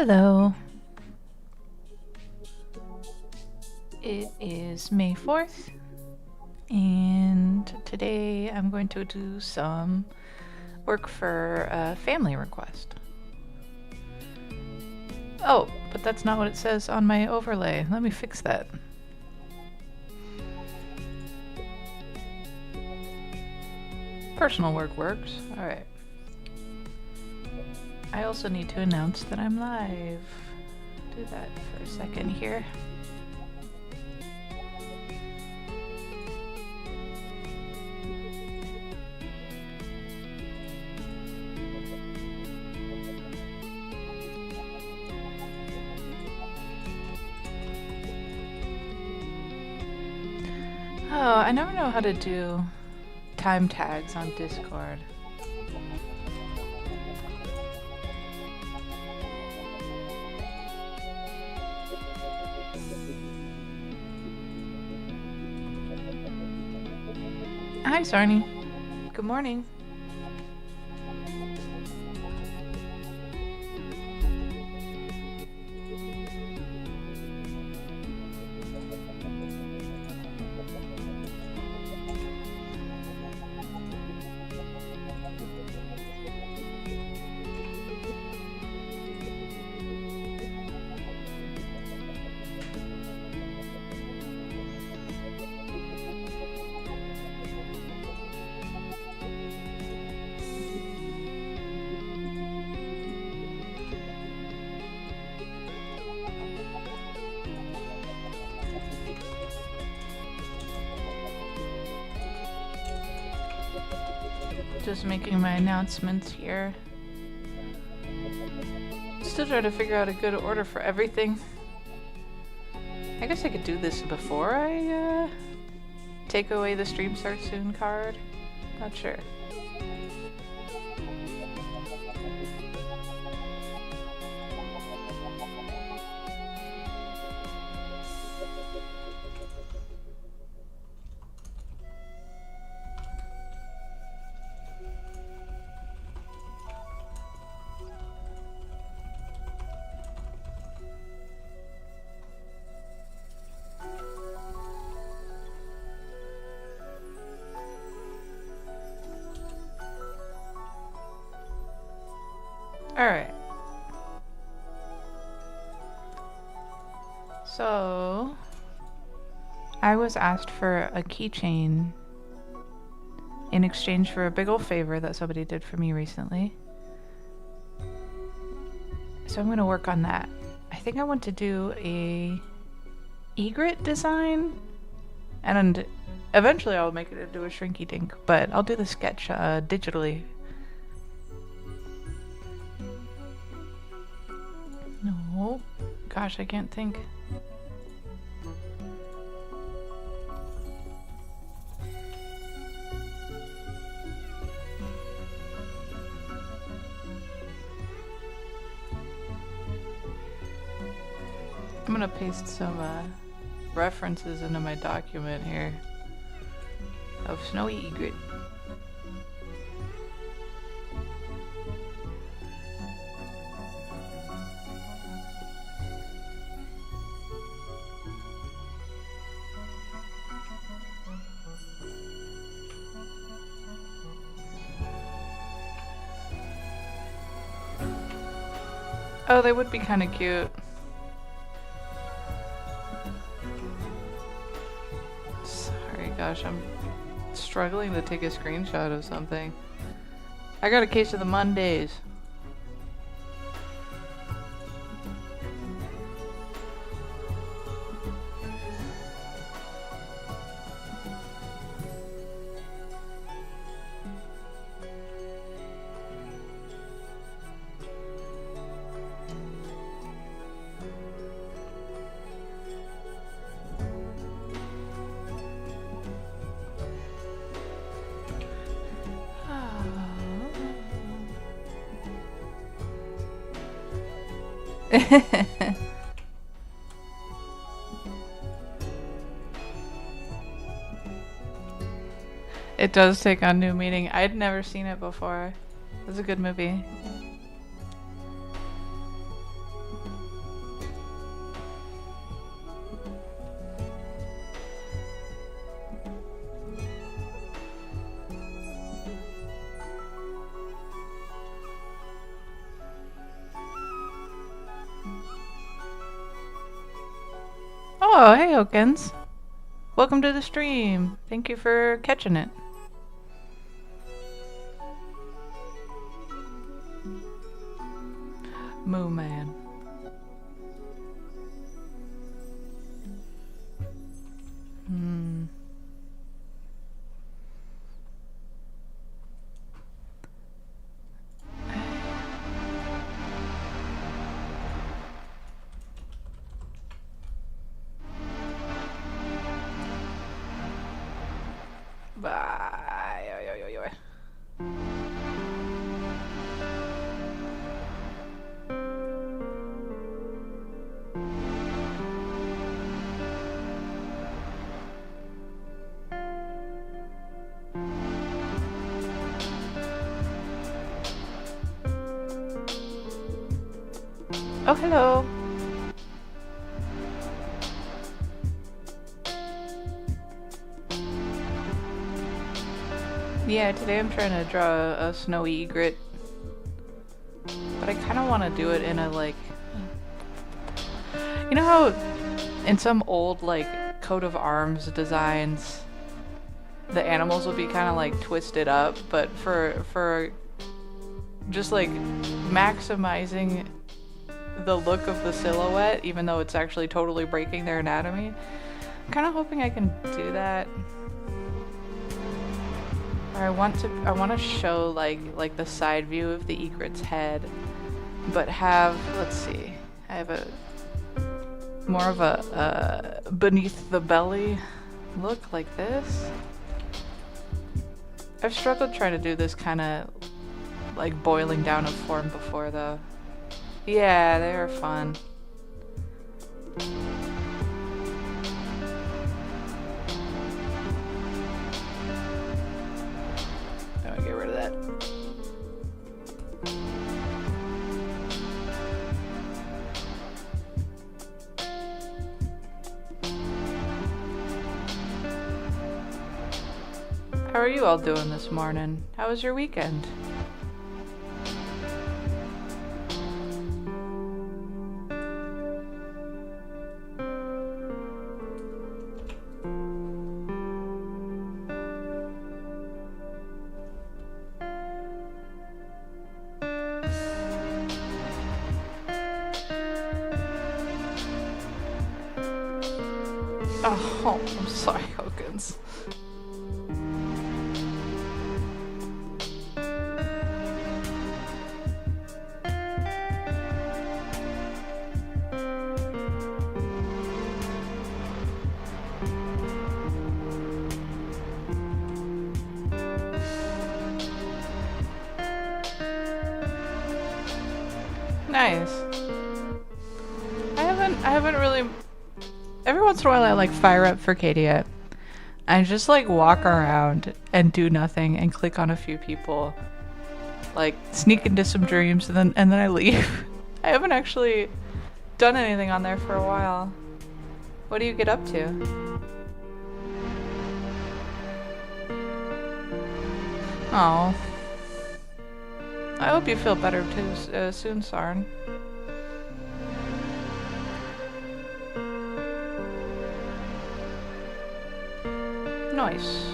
Hello. It is May 4th, and today I'm going to do some work for a family request. Oh, but that's not what it says on my overlay. Let me fix that. Personal work works. Alright. I also need to announce that I'm live. Do that for a second here. Oh, I never know how to do time tags on Discord. Hi, Sarni. Good morning. Just making my announcements here. still trying to figure out a good order for everything. I guess I could do this before I take away the stream start soon card. Not sure. Alright. So, I was asked for a keychain in exchange for a big ol' favor that somebody did for me recently. So I'm gonna work on that. I think I want to do a egret design, and eventually I'll make it into a shrinky dink, but I'll do the sketch digitally. No, gosh, I can't think. I'm gonna paste some references into my document here of snowy egret. Oh, they would be kind of cute. Sorry, gosh, I'm struggling to take a screenshot of something. I got a case of the Mondays. It does take on new meaning. I'd never seen it before. It was a good movie. Oh, hey Hokins. Welcome to the stream. Thank you for catching it. Moo Man. Oh, hello. Yeah, today I'm trying to draw a snowy egret, but I kind of want to do it in a, like, you know how in some old, like, coat of arms designs, the animals will be kind of, like, twisted up, but for just, like, maximizing the look of the silhouette, even though it's actually totally breaking their anatomy. I'm kind of hoping I can do that. Or I want to show like the side view of the egret's head, but have, let's see, I have a more of a beneath the belly look like this. I've struggled trying to do this kind of like boiling down of form before though. Yeah, they are fun. I'm gonna get rid of that. How are you all doing this morning? How was your weekend? Oh, I'm sorry, Hawkins. Nice. I haven't really. Every once in a while, I like fire up Furcadia and just like walk around and do nothing and click on a few people, like sneak into some dreams and then I leave. I haven't actually done anything on there for a while. What do you get up to? Oh, I hope you feel better too soon, Sarn. Nice.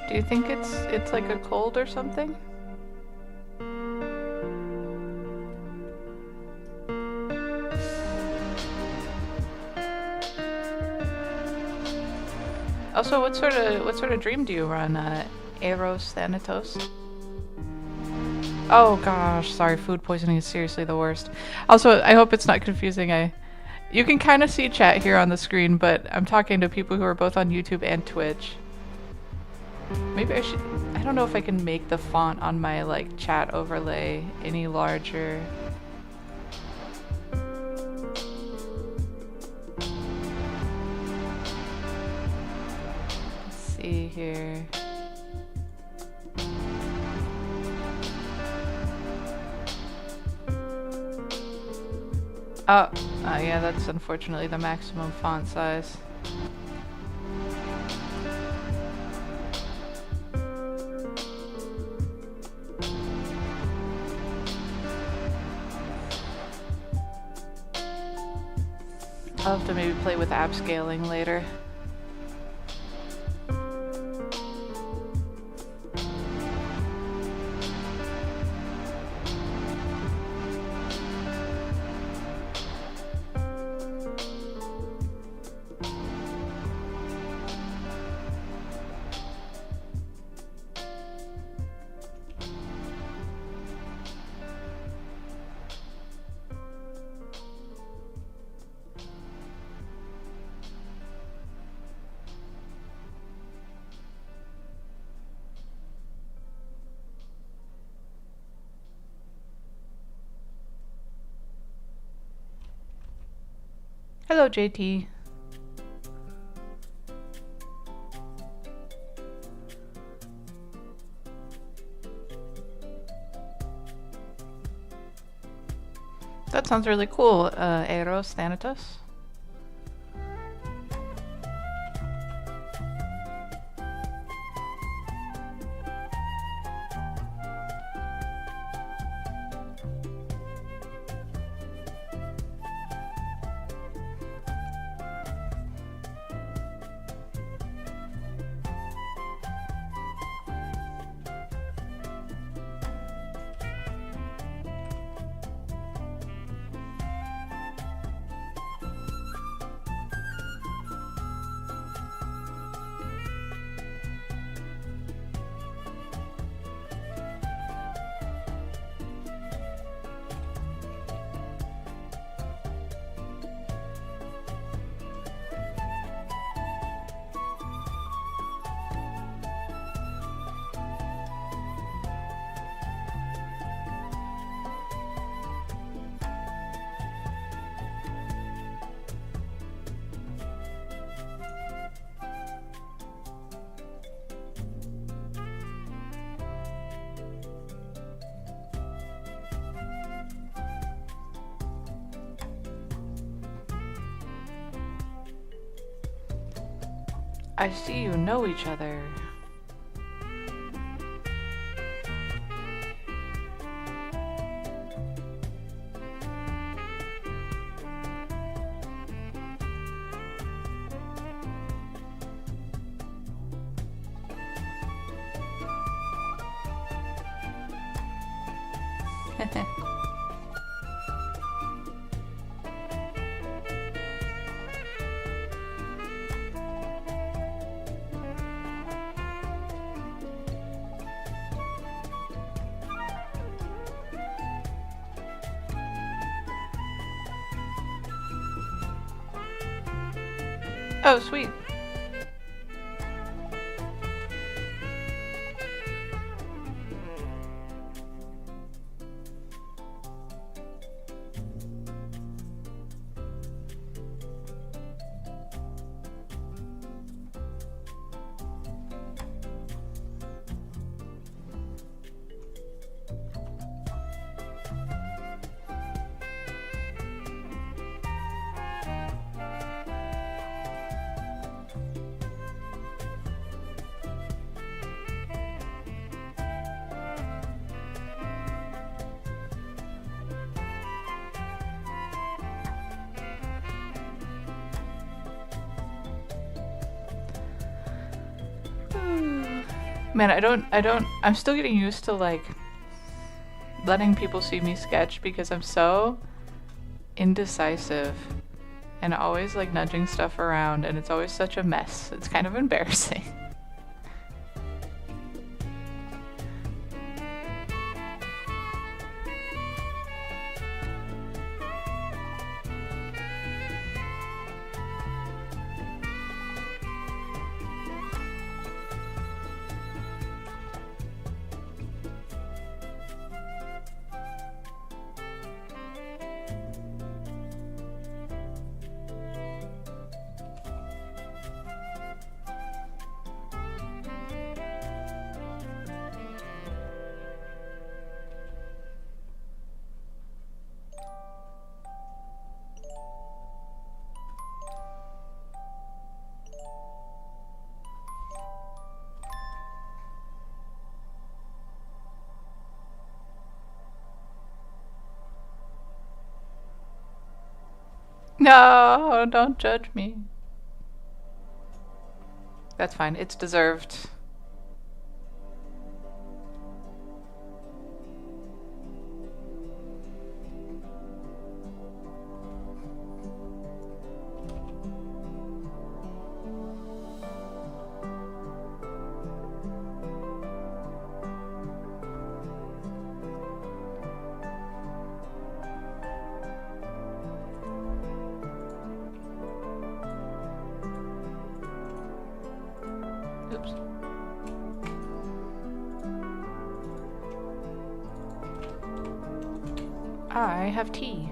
Do you think it's like a cold or something? Also, what sort of dream do you run, Eros Thanatos? Oh gosh, sorry, food poisoning is seriously the worst. Also, I hope it's not confusing. You can kind of see chat here on the screen, but I'm talking to people who are both on YouTube and Twitch. Maybe I don't know if I can make the font on my like chat overlay any larger. Let's see here. Oh, yeah, that's unfortunately the maximum font size. I'll have to maybe play with app scaling later. Hello, JT. That sounds really cool, Eros Thanatos. I see you know each other. Oh, sweet. Man, I'm still getting used to, like, letting people see me sketch because I'm so indecisive and always, like, nudging stuff around, and it's always such a mess. It's kind of embarrassing. No, don't judge me. That's fine. It's deserved. Oops. I have tea.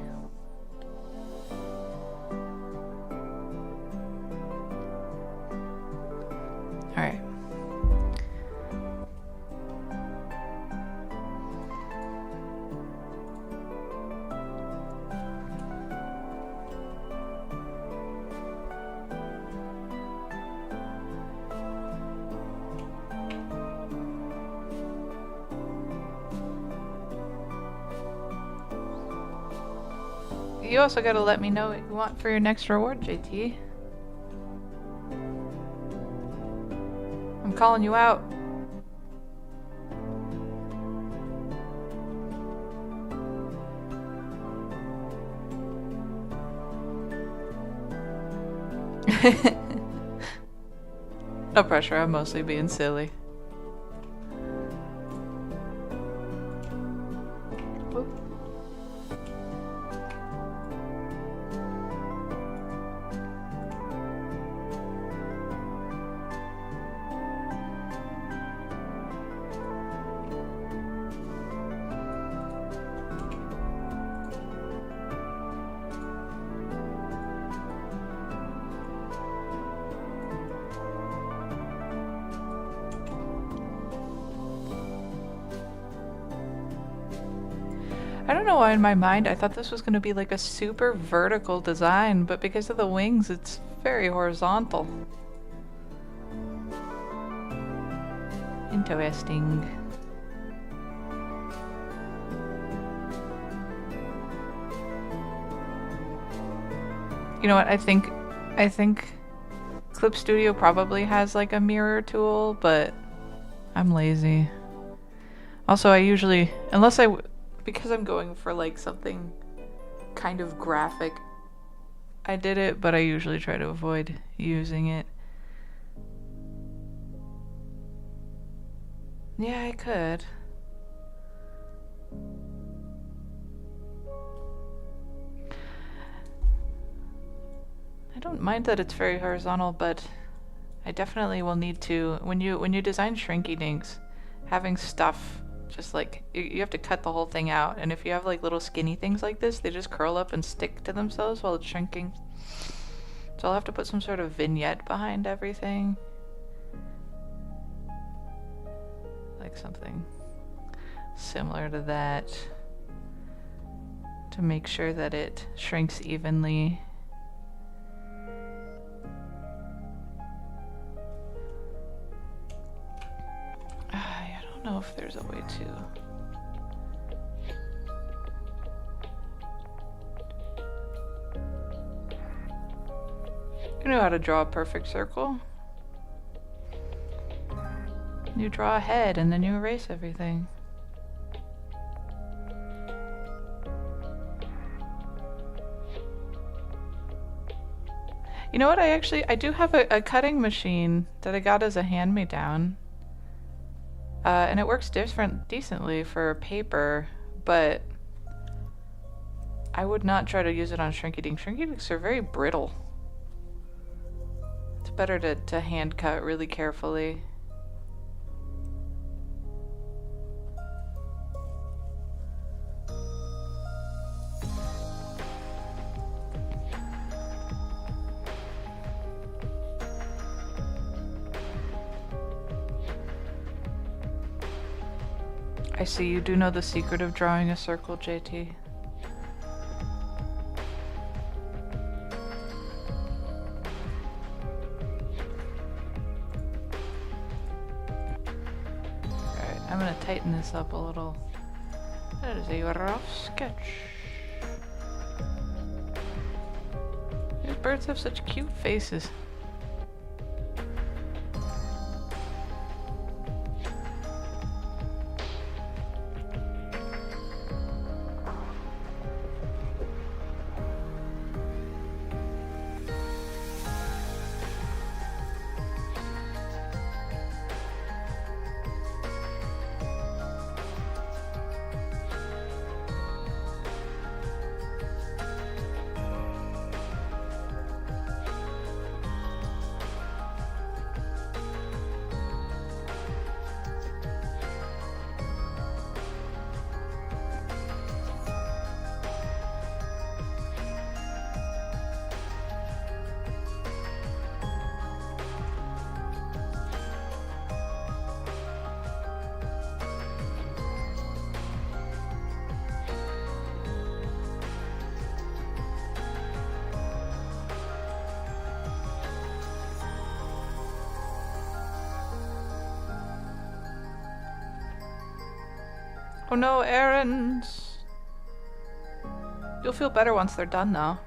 you also gotta let me know what you want for your next reward, JT. I'm calling you out. No pressure, I'm mostly being silly. I don't know why in my mind I thought this was going to be like a super vertical design, but because of the wings, it's very horizontal. Interesting. You know what? I think Clip Studio probably has like a mirror tool, but I'm lazy. Also, I usually, because I'm going for like something kind of graphic, I did it, but I usually try to avoid using it. Yeah, I could. I don't mind that it's very horizontal, but I definitely will need to, when you design shrinky dinks, having stuff just like, you have to cut the whole thing out, and if you have like little skinny things like this, they just curl up and stick to themselves while it's shrinking. So I'll have to put some sort of vignette behind everything. Like something similar to that, to make sure that it shrinks evenly. I don't know if there's a way to. You know how to draw a perfect circle? You draw a head and then you erase everything. You know what, I do have a cutting machine that I got as a hand-me-down. And it works decently for paper, but I would not try to use it on shrinky dinks. Shrinky dinks are very brittle. It's better to hand cut really carefully. I see you do know the secret of drawing a circle, JT. Alright, I'm gonna tighten this up a little. That is a rough sketch. These birds have such cute faces. Oh no, errands! You'll feel better once they're done, though.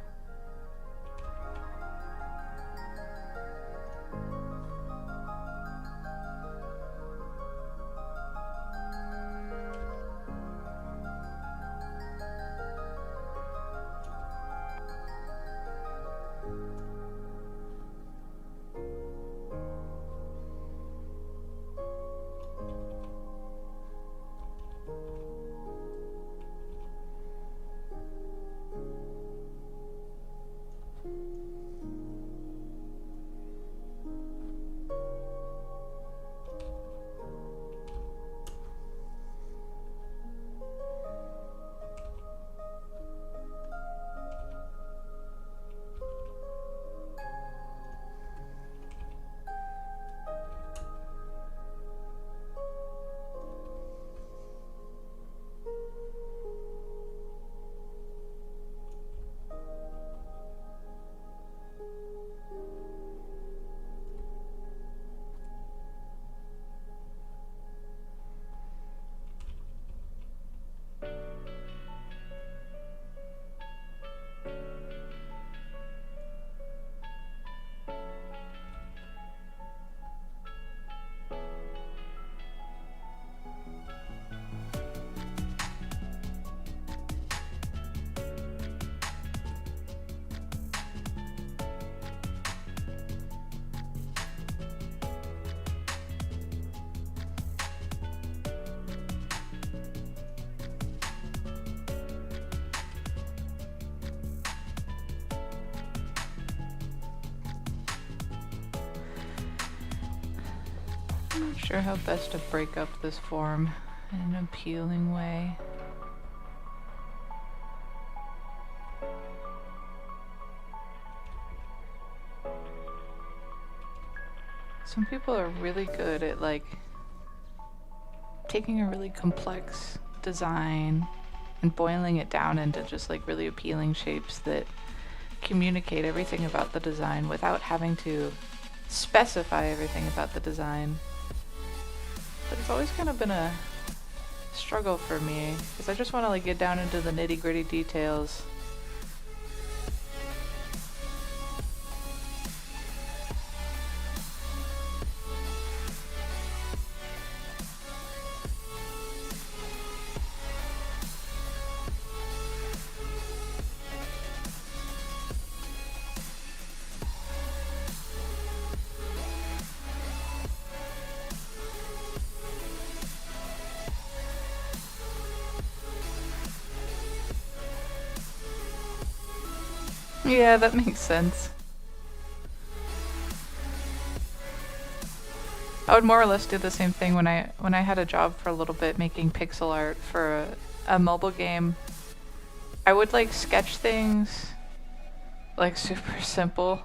I'm not sure how best to break up this form in an appealing way. Some people are really good at like taking a really complex design and boiling it down into just like really appealing shapes that communicate everything about the design without having to specify everything about the design. But it's always kind of been a struggle for me because I just want to like get down into the nitty-gritty details. Yeah, that makes sense. I would more or less do the same thing when I had a job for a little bit making pixel art for a mobile game. I would like sketch things like super simple,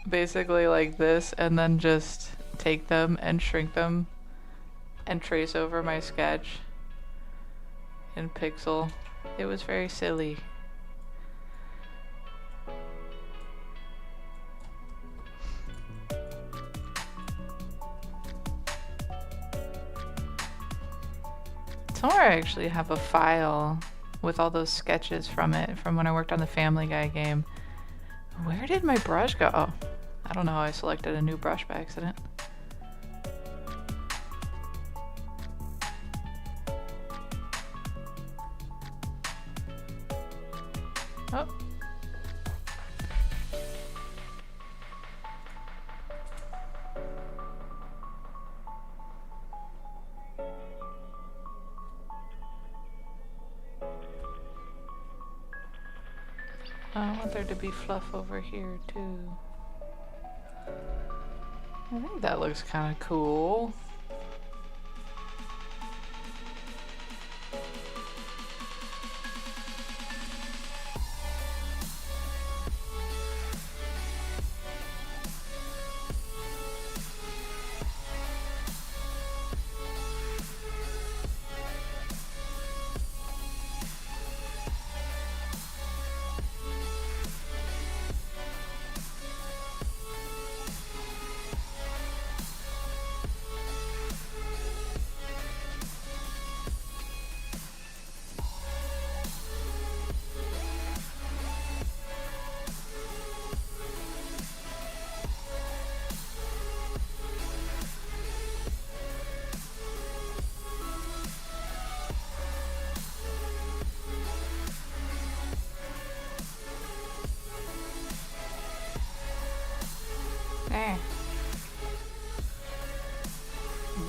basically like this, and then just take them and shrink them and trace over my sketch in pixel. It was very silly. Somewhere I actually have a file with all those sketches from it, from when I worked on the Family Guy game. Where did my brush go? Oh, I don't know how I selected a new brush by accident. Oh. I want there to be fluff over here too. I think that looks kind of cool.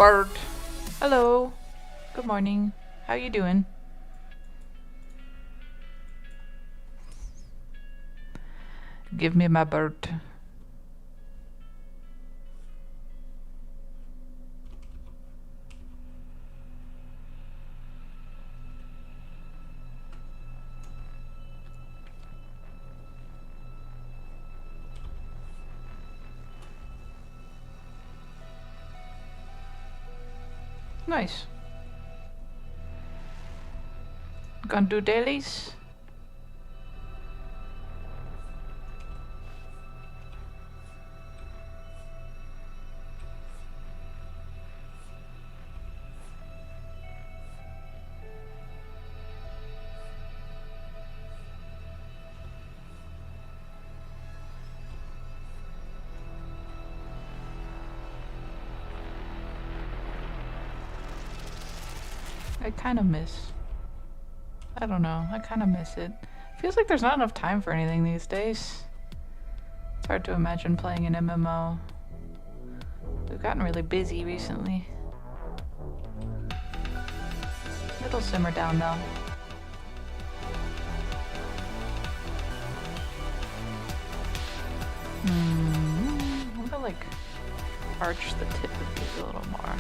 bird. Hello. Good morning. How you doing? Give me my bird. Nice. Gonna do dailies? I kind of miss. I don't know. I kind of miss it. Feels like there's not enough time for anything these days. It's hard to imagine playing an MMO. We've gotten really busy recently. It'll simmer down though. I'm gonna like arch the tip of these a little more.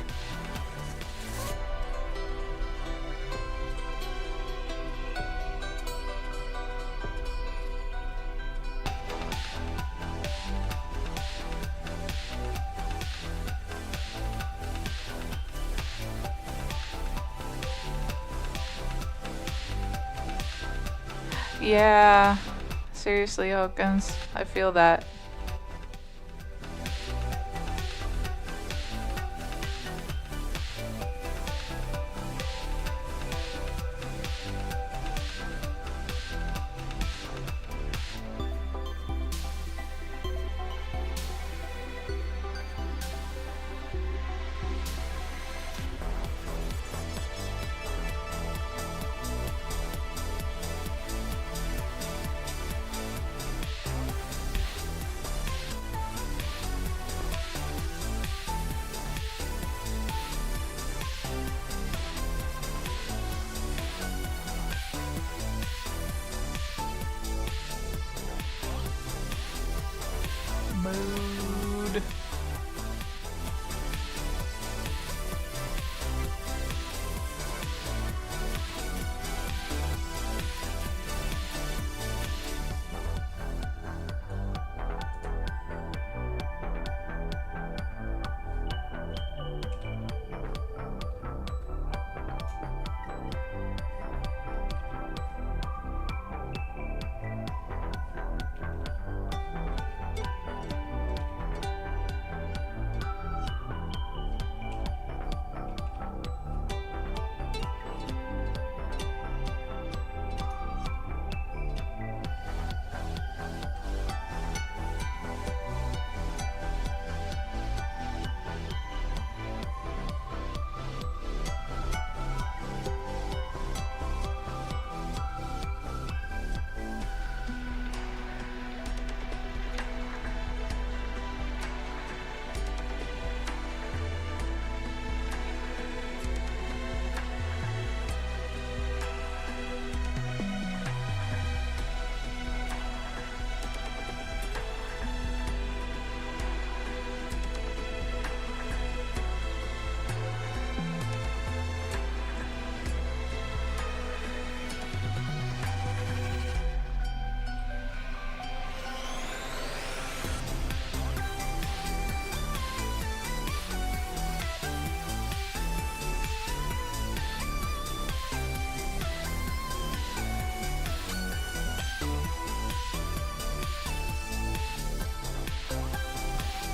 Yeah, seriously, Hawkins, I feel that. Mood.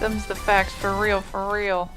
Them's the facts for real, for real.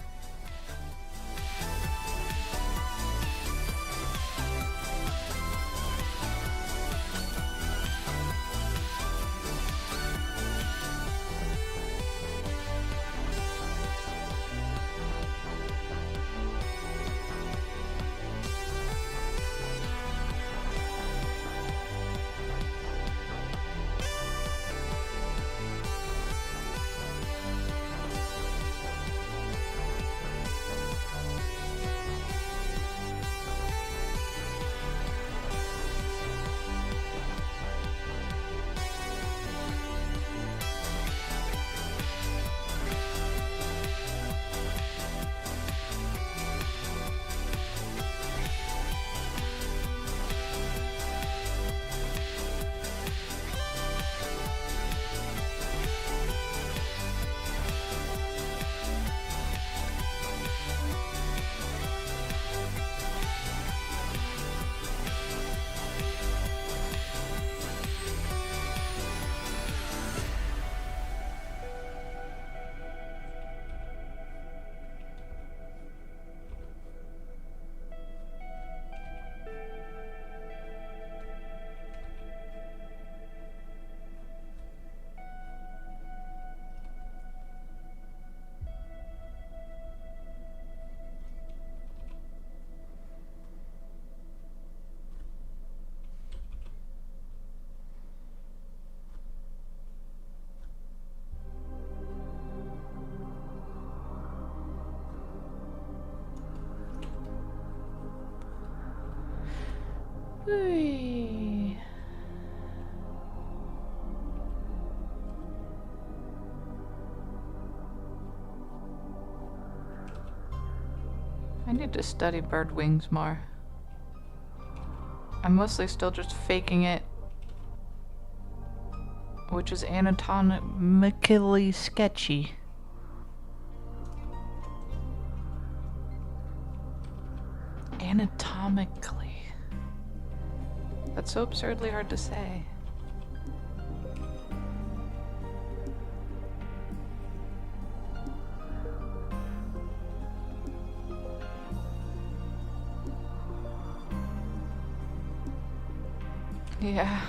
Whee. I need to study bird wings more. I'm mostly still just faking it, which is anatomically sketchy. Anatomically. That's so absurdly hard to say. Yeah.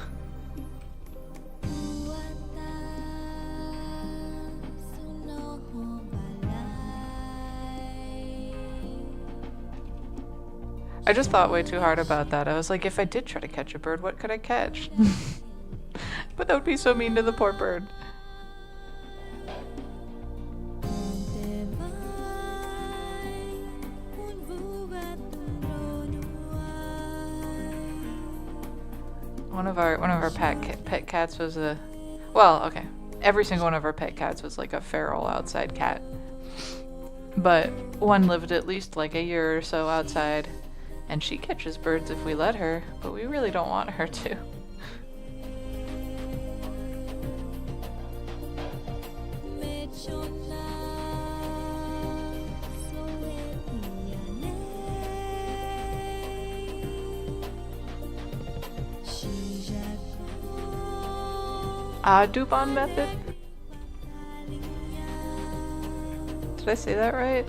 I just thought way too hard about that. I was like, if I did try to catch a bird, what could I catch? But that would be so mean to the poor bird. One of our pet cats was a, well, okay. Every single one of our pet cats was like a feral outside cat. But one lived at least like a year or so outside, and she catches birds if we let her, but we really don't want her to. Dubon method? Did I say that right?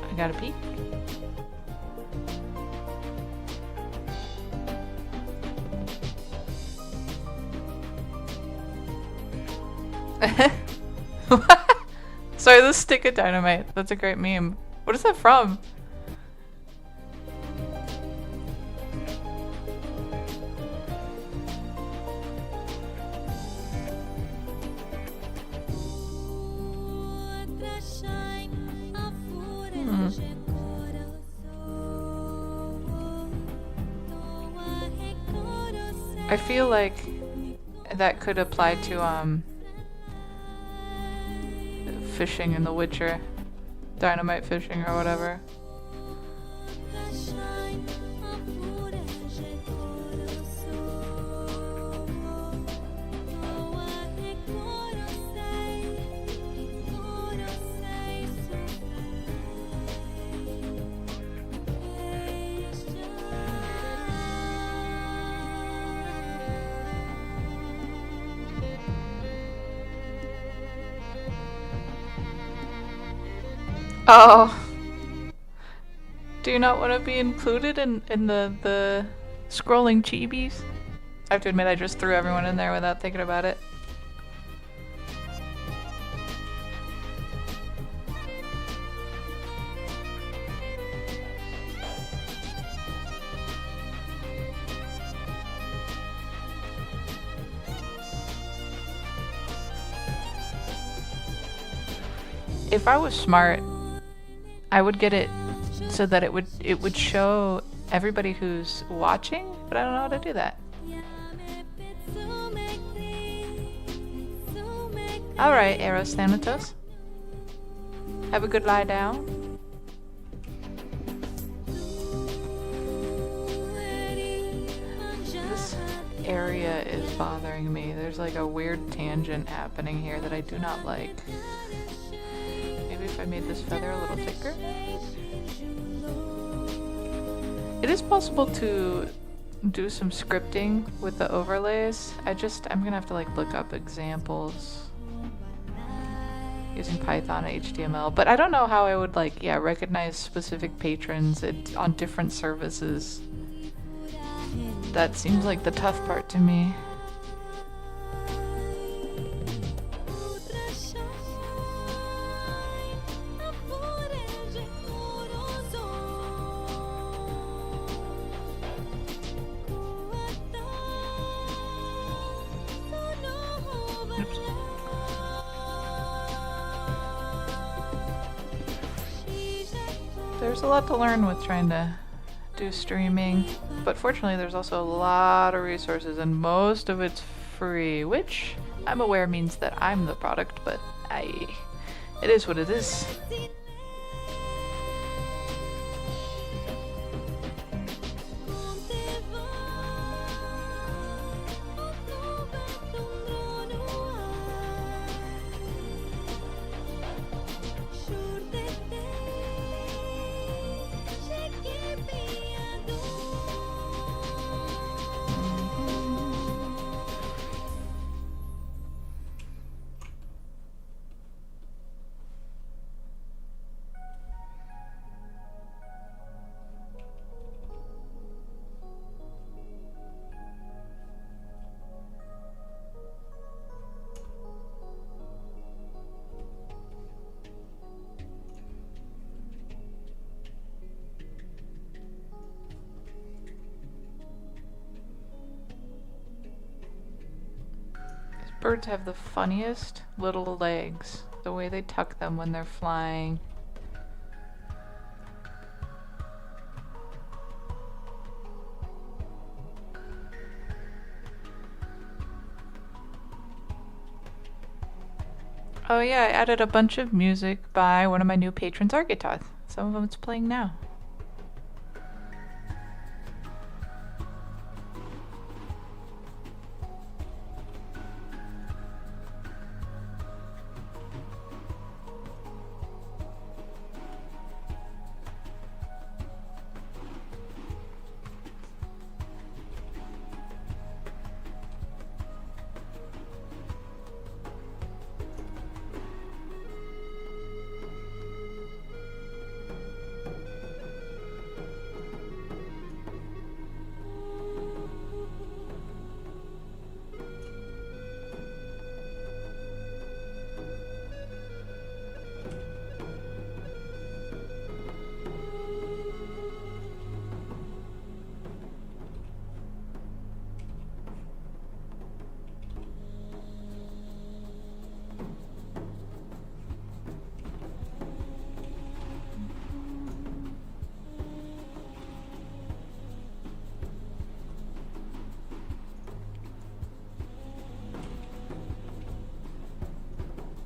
I gotta pee. Sorry, the stick of dynamite. That's a great meme. What is that from? I feel like that could apply to fishing in The Witcher, dynamite fishing or whatever. Oh. Do you not want to be included in the scrolling chibis? I have to admit I just threw everyone in there without thinking about it. If I was smart, I would get it so that it would show everybody who's watching, but I don't know how to do that. Alright, Eros Thanatos. Have a good lie down. This area is bothering me. There's like a weird tangent happening here that I do not like. Maybe if I made this feather a little thicker? It is possible to do some scripting with the overlays. I'm gonna have to like look up examples using Python and HTML, but I don't know how I would like, yeah, recognize specific patrons on different services. That seems like the tough part to me. There's a lot to learn with trying to do streaming, but fortunately there's also a lot of resources and most of it's free, which I'm aware means that I'm the product, but it is what it is. Birds have the funniest little legs, the way they tuck them when they're flying. Oh yeah, I added a bunch of music by one of my new patrons, Argatoth. Some of them it's playing now.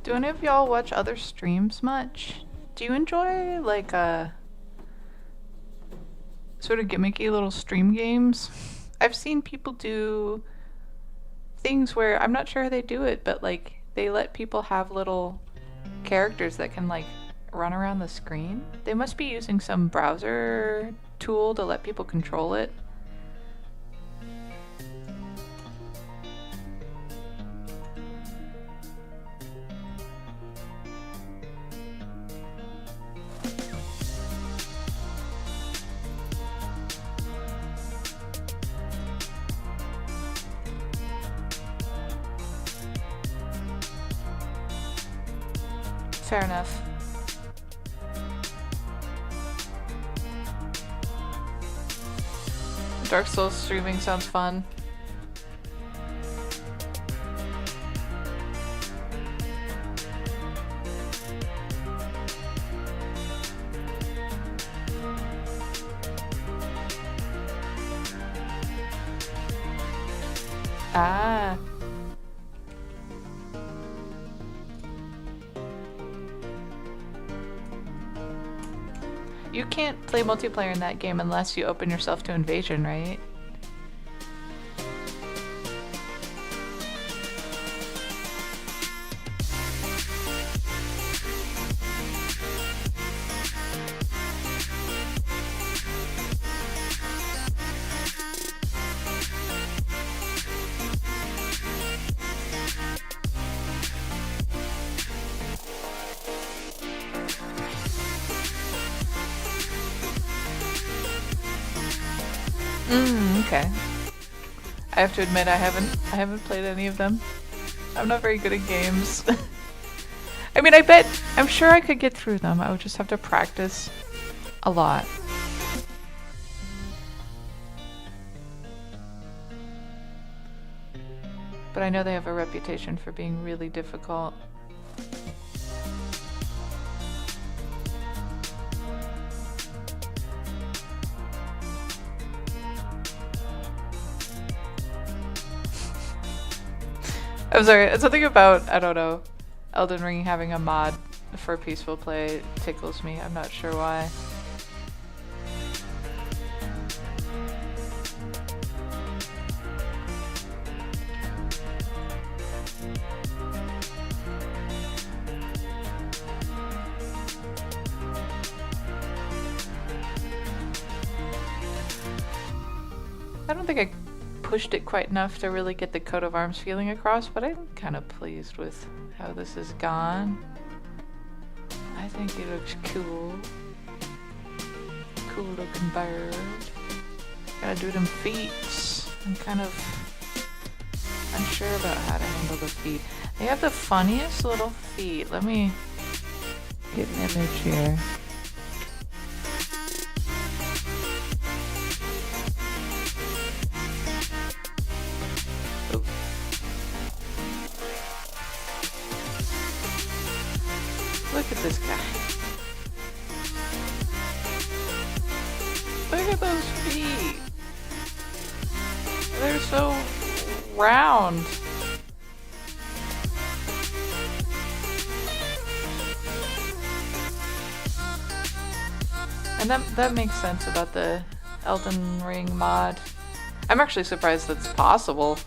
Do any of y'all watch other streams much? Do you enjoy like sort of gimmicky little stream games? I've seen people do things where I'm not sure how they do it, but like they let people have little characters that can like run around the screen. They must be using some browser tool to let people control it. Fair enough. Dark Souls streaming sounds fun. Ah. You can't play multiplayer in that game unless you open yourself to invasion, right? Okay. I have to admit I haven't played any of them. I'm not very good at games. I mean, I'm sure I could get through them. I would just have to practice a lot. But I know they have a reputation for being really difficult. I'm sorry, something about, I don't know, Elden Ring having a mod for peaceful play tickles me. I'm not sure why. I don't think I pushed it quite enough to really get the coat of arms feeling across, but I'm kind of pleased with how this has gone. I think it looks cool. Cool looking bird. Gotta do them feet. I'm kind of unsure about how to handle the feet. They have the funniest little feet. Let me get an image here. Look at this guy. Look at those feet. They're so round. And that makes sense about the Elden Ring mod. I'm actually surprised that's possible.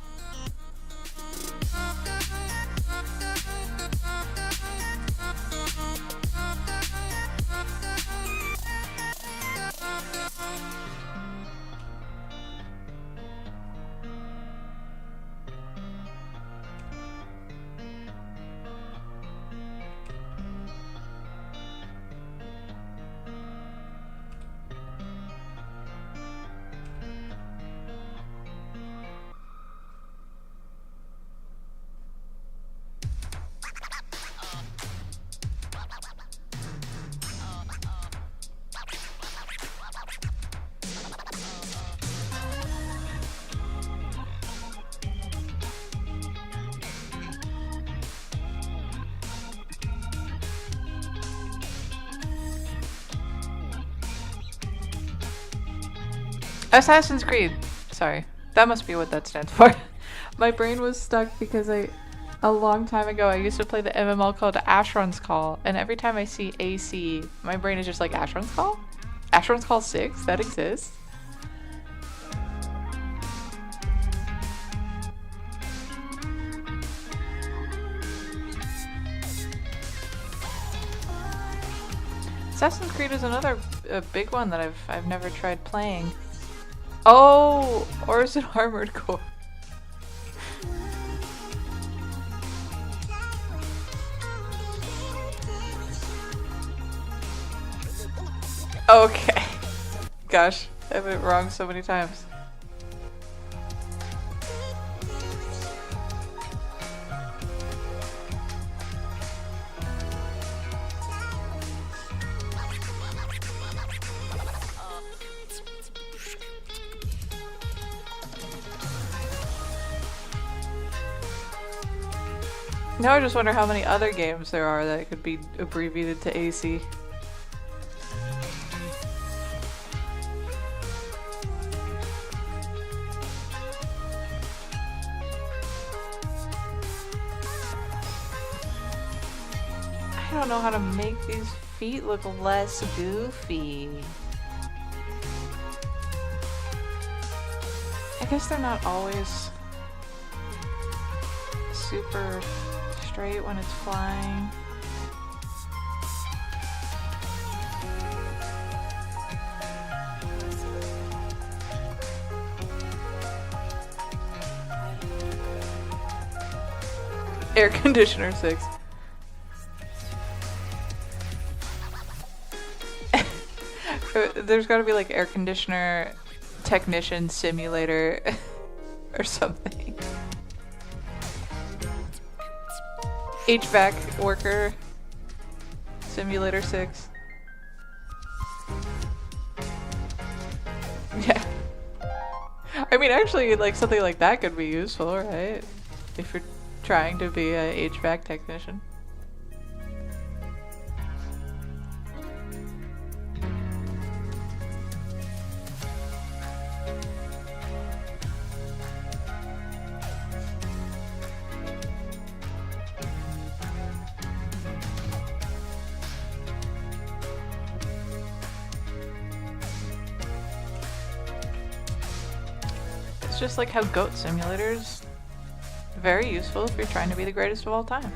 Assassin's Creed. Sorry. That must be what that stands for. My brain was stuck because a long time ago, I used to play the MMO called Asheron's Call, and every time I see AC, my brain is just like, Asheron's Call? Asheron's Call 6? That exists? Assassin's Creed is another big one that I've never tried playing. Oh, or is it Armored Core? Okay. Gosh, I went wrong so many times. Now I just wonder how many other games there are that could be abbreviated to AC. I don't know how to make these feet look less goofy. I guess they're not always super straight when it's flying. Air conditioner 6. There's gotta be like air conditioner technician simulator or something. HVAC worker simulator 6. Yeah. I mean, actually, like something like that could be useful, right? If you're trying to be a HVAC technician. It's just like how Goat Simulator's very useful if you're trying to be the greatest of all time.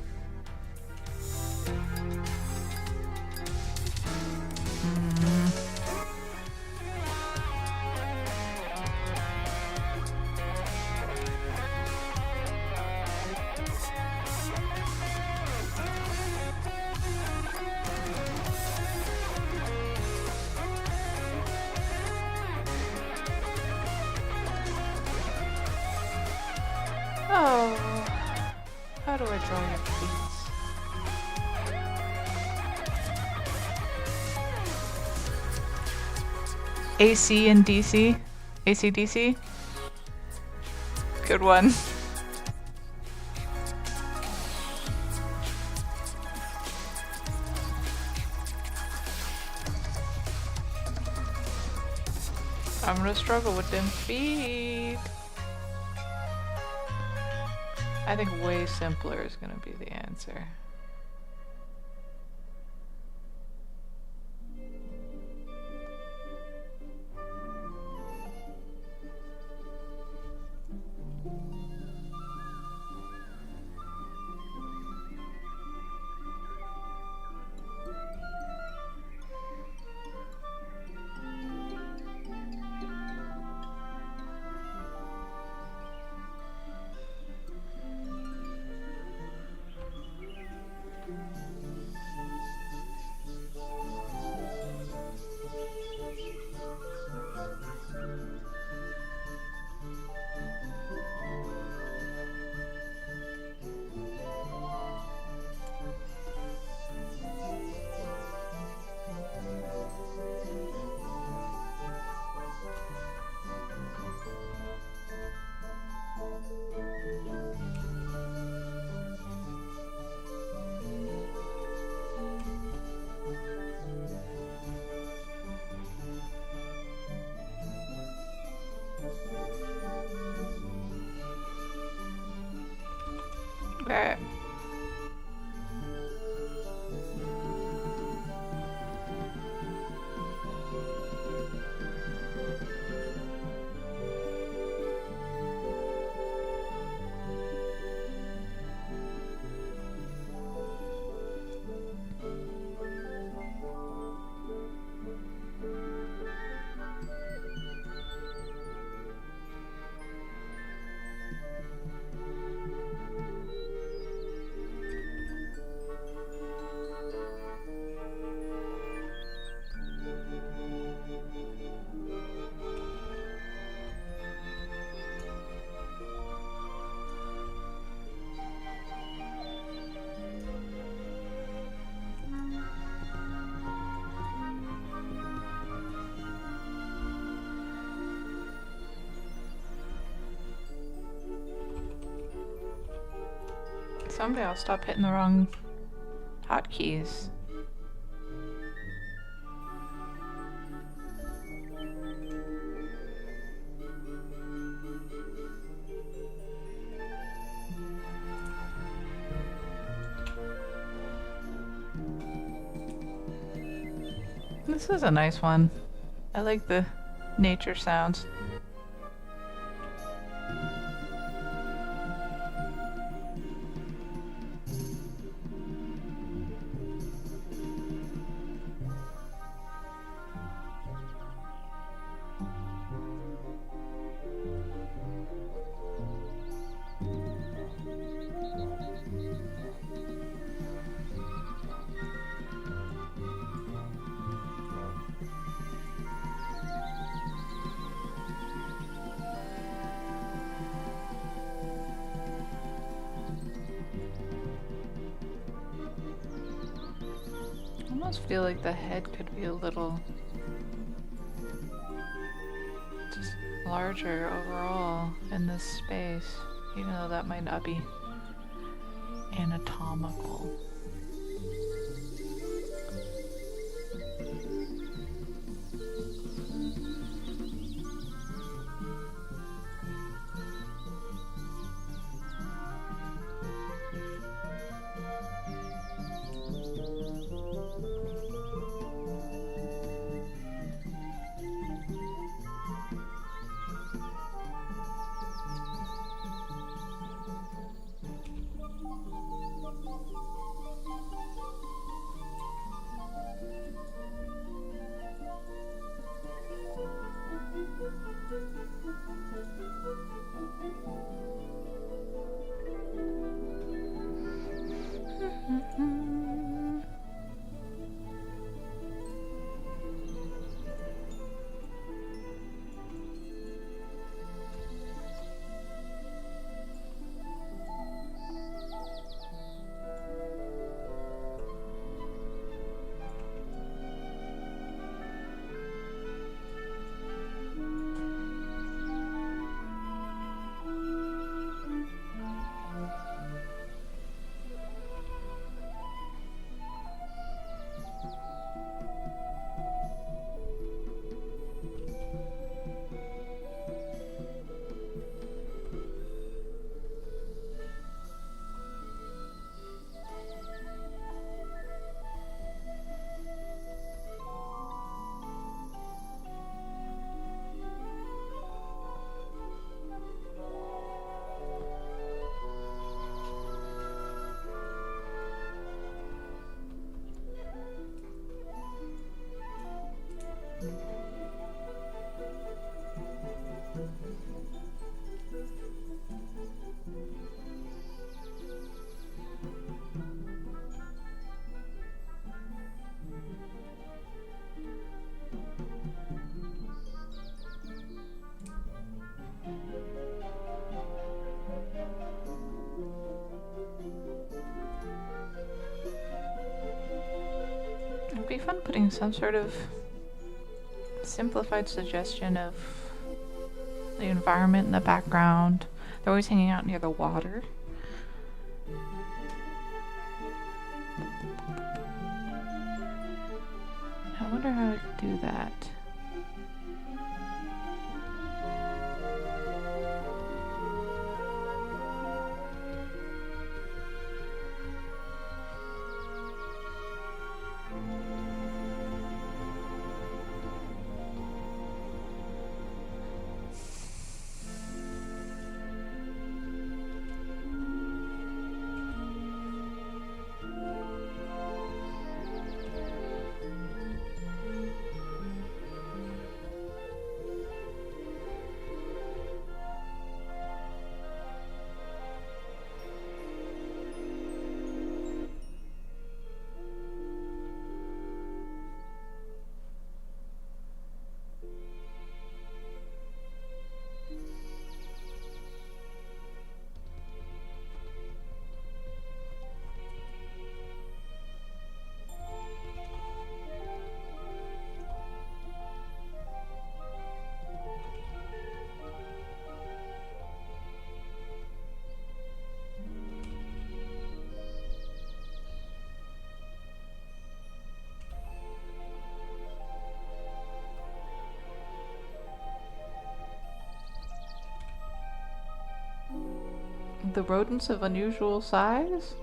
Oh, how do I draw your pleats? AC and DC? AC DC? Good one. I'm gonna struggle with them feet. I think way simpler is gonna be the answer. Okay. Someday I'll stop hitting the wrong hotkeys. This is a nice one. I like the nature sounds. I almost feel like the head could be a little just larger overall in this space, even though that might not be anatomical. fun putting some sort of simplified suggestion of the environment in the background. They're always hanging out near the water. I wonder how to do that. The rodents of unusual size?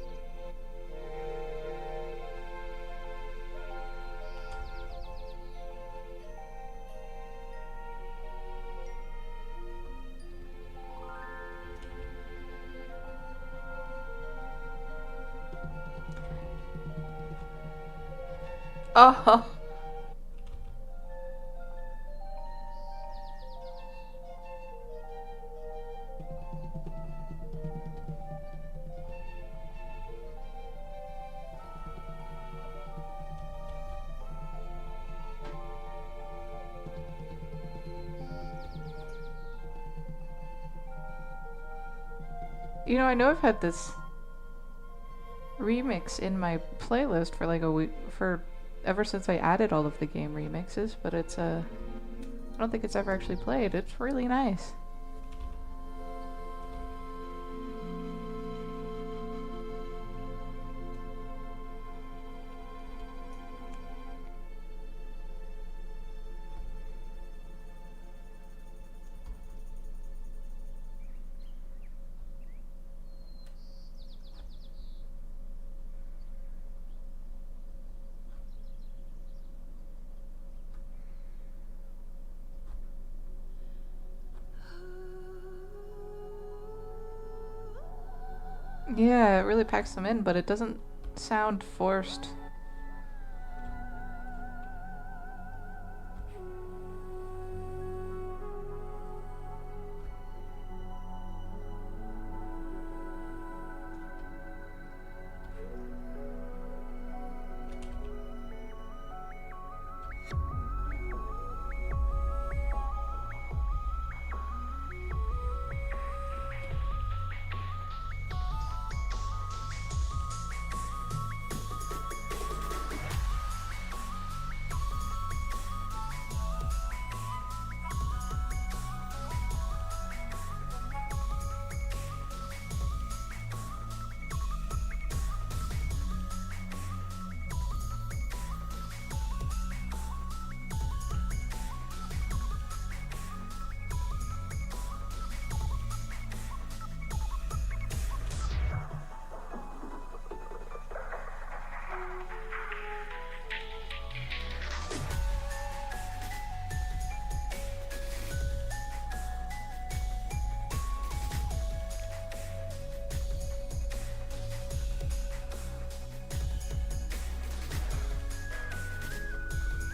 Oh! You know, I know I've had this remix in my playlist for like a week, for ever since I added all of the game remixes, but it's I don't think it's ever actually played. It's really nice. Yeah, it really packs them in, but it doesn't sound forced.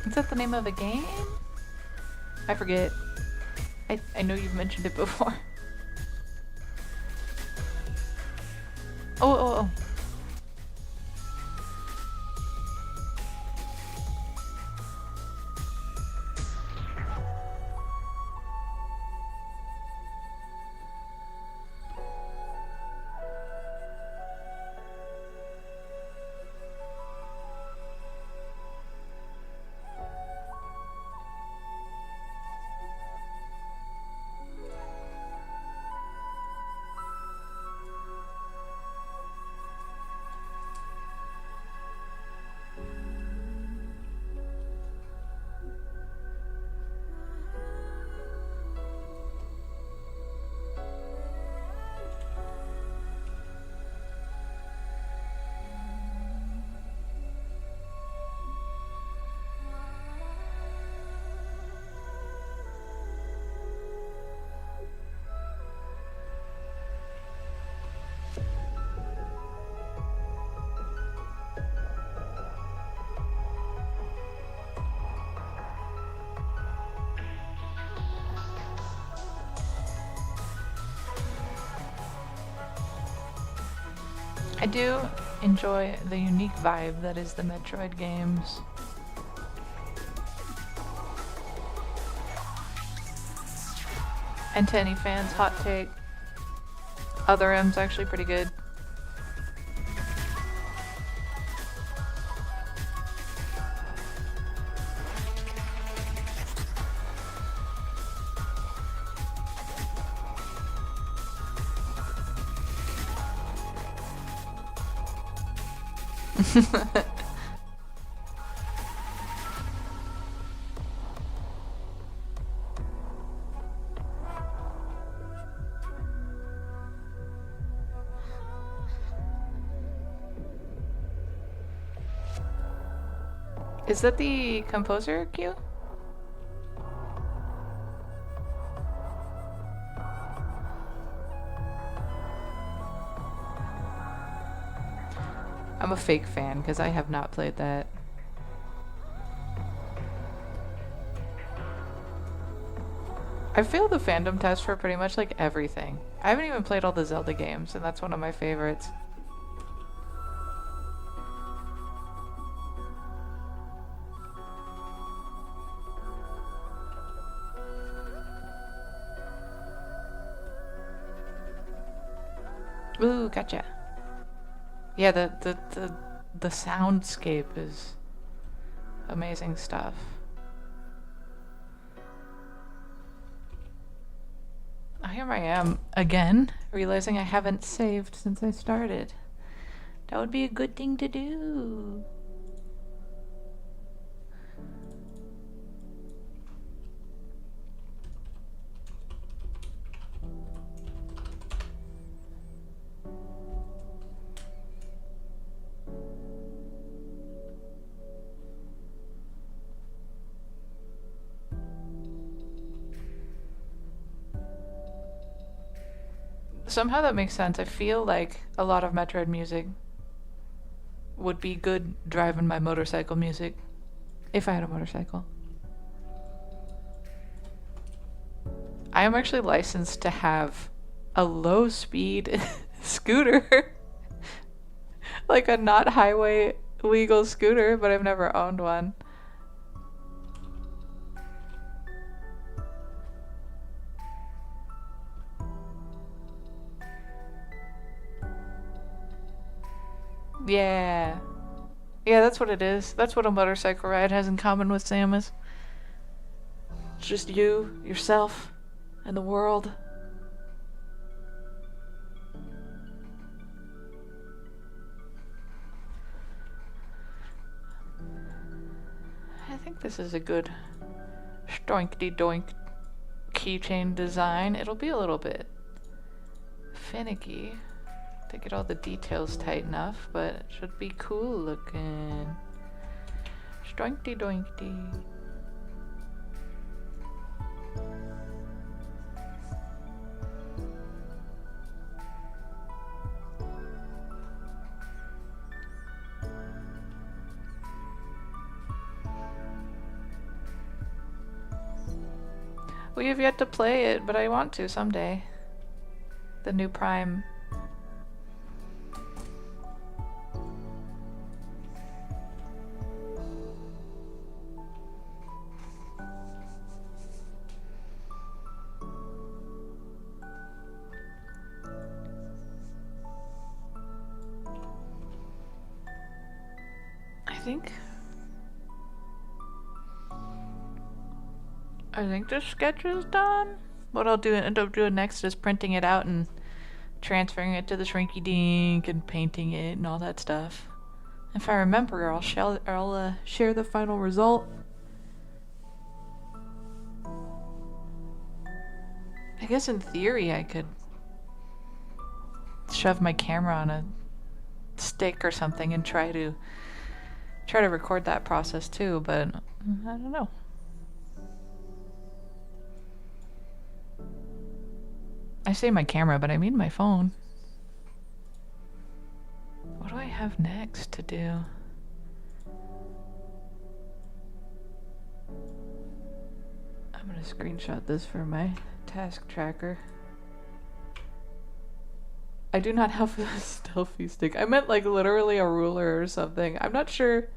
Is that the name of a game? I forget. I know you've mentioned it before. Oh. I do enjoy the unique vibe that is the Metroid games. And to any fans, hot take. Other M's actually pretty good. Is that the composer cue? I'm a fake fan because I have not played that. I failed the fandom test for pretty much like everything. I haven't even played all the Zelda games, and that's one of my favorites. Ooh, gotcha. Yeah, the soundscape is amazing stuff. Here I am again, realizing I haven't saved since I started. That would be a good thing to do. Somehow that makes sense. I feel like a lot of Metroid music would be good driving my motorcycle music if I had a motorcycle. I am actually licensed to have a low speed scooter. Like a not highway legal scooter, but I've never owned one. Yeah. Yeah, that's what it is. That's what a motorcycle ride has in common with Samus. It's just you, yourself, and the world. I think this is a good stoinkety doink keychain design. It'll be a little bit finicky to get all the details tight enough, but it should be cool looking. Stoinkety doinkety. We have yet to play it, but I want to someday. The new Prime. I think the sketch is done. What I'll end up doing next is printing it out and transferring it to the Shrinky Dink and painting it and all that stuff. If I remember, I'll share the final result. I guess in theory I could shove my camera on a stick or something and try to record that process too, but I don't know. I say my camera, but I mean my phone. What do I have next to do? I'm gonna screenshot this for my task tracker. I do not have a stealthy stick. I meant like literally a ruler or something. I'm not sure.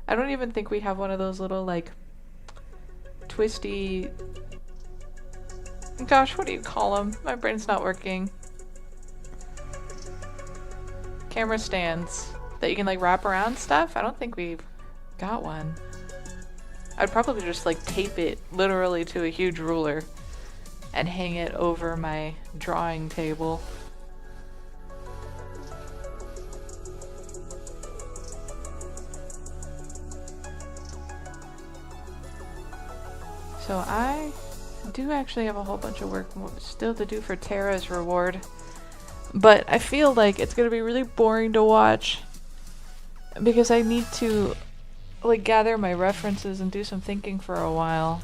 I don't even think we have one of those little like twisty. Gosh, what do you call them? My brain's not working. Camera stands that you can like wrap around stuff. I don't think we've got one. I'd probably just like tape it literally to a huge ruler and hang it over my drawing table. So I do actually have a whole bunch of work still to do for Tara's reward, but I feel like it's gonna be really boring to watch because I need to like gather my references and do some thinking for a while.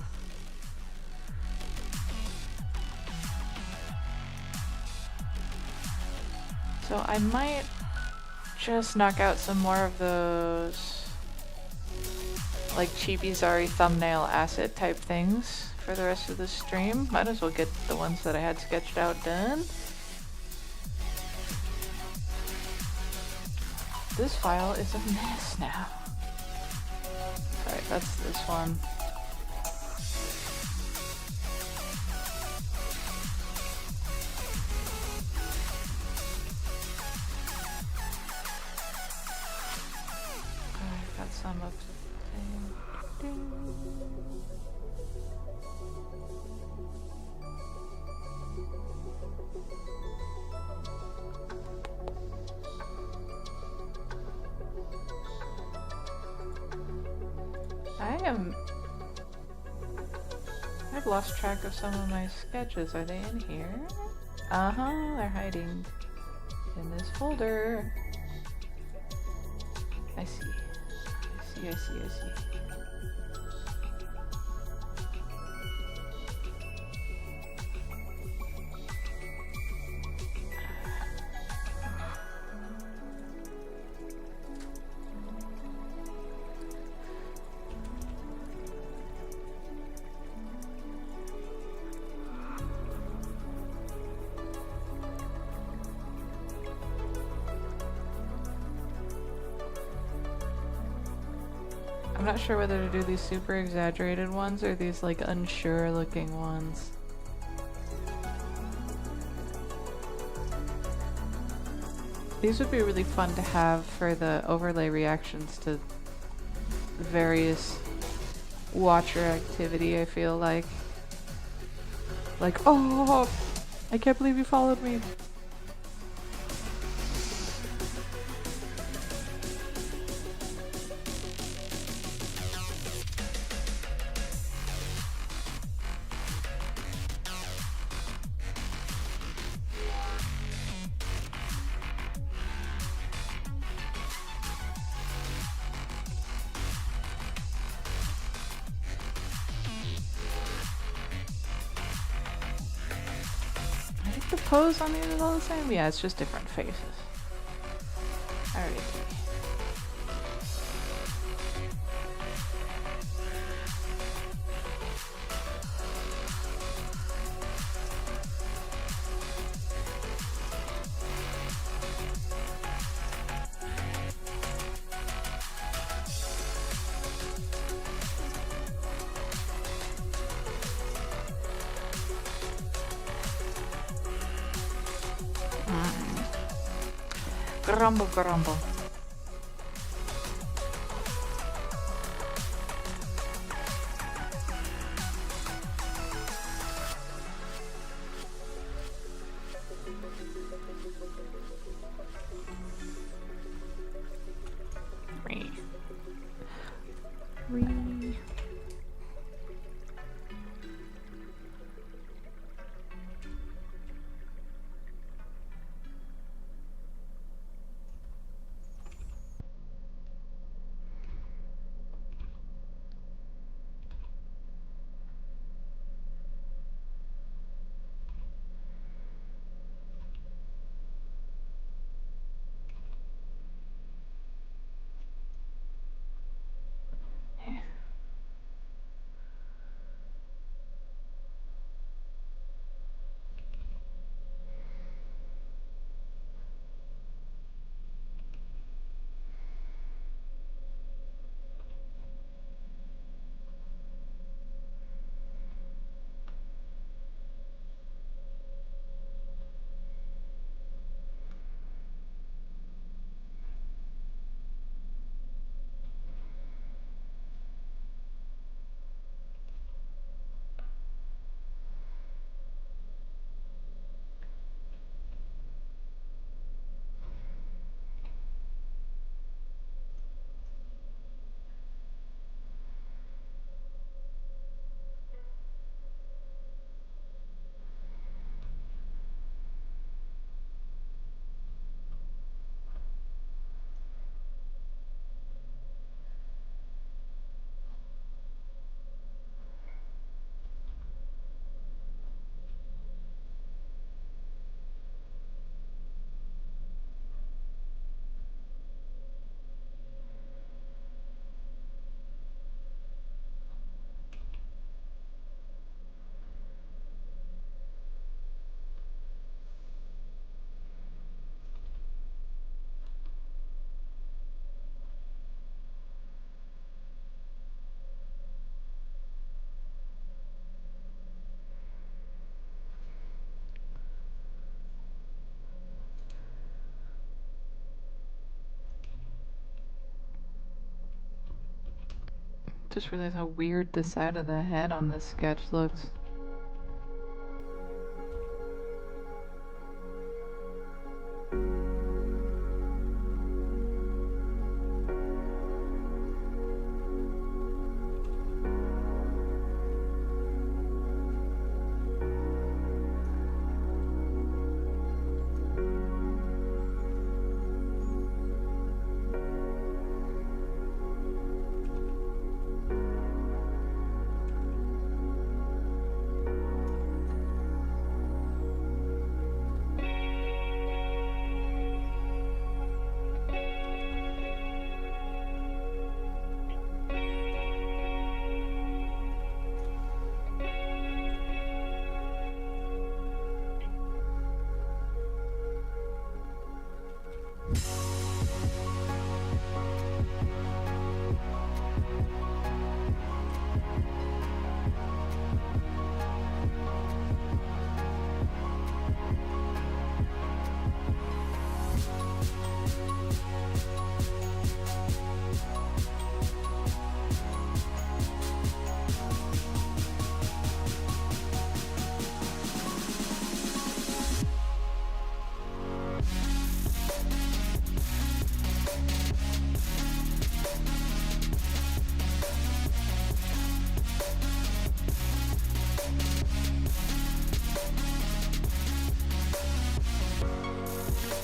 So I might just knock out some more of those like cheapy Zari thumbnail asset type things for the rest of the stream. Might as well get the ones that I had sketched out done. This file is a mess now. Alright, that's this one. I've got some of the I've lost track of some of my sketches. Are they in here? Uh-huh, they're hiding in this folder. I see. I see. I'm not sure whether to do these super exaggerated ones or these like unsure looking ones. These would be really fun to have for the overlay reactions to various watcher activity, I feel like. Like, oh, I can't believe you followed me. The pose on these is all the same? Yeah, it's just different faces. Alright. Grumble, grumble. Just realized how weird the side of the head on this sketch looks.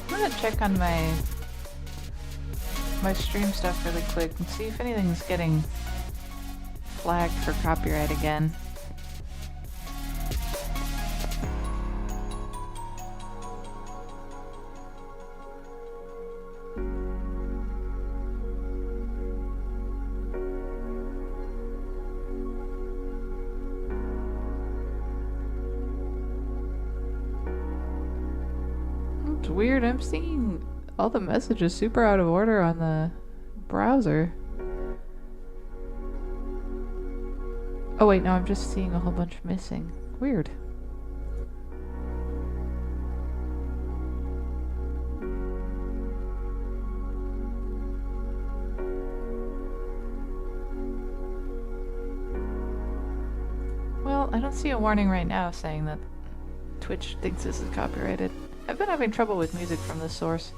I'm gonna check on my stream stuff really quick and see if anything's getting flagged for copyright again. It's weird, I'm seeing all the messages super out of order on the browser. Oh wait, no, I'm just seeing a whole bunch missing. Weird. Well, I don't see a warning right now saying that Twitch thinks this is copyrighted. I've been having trouble with music from this source.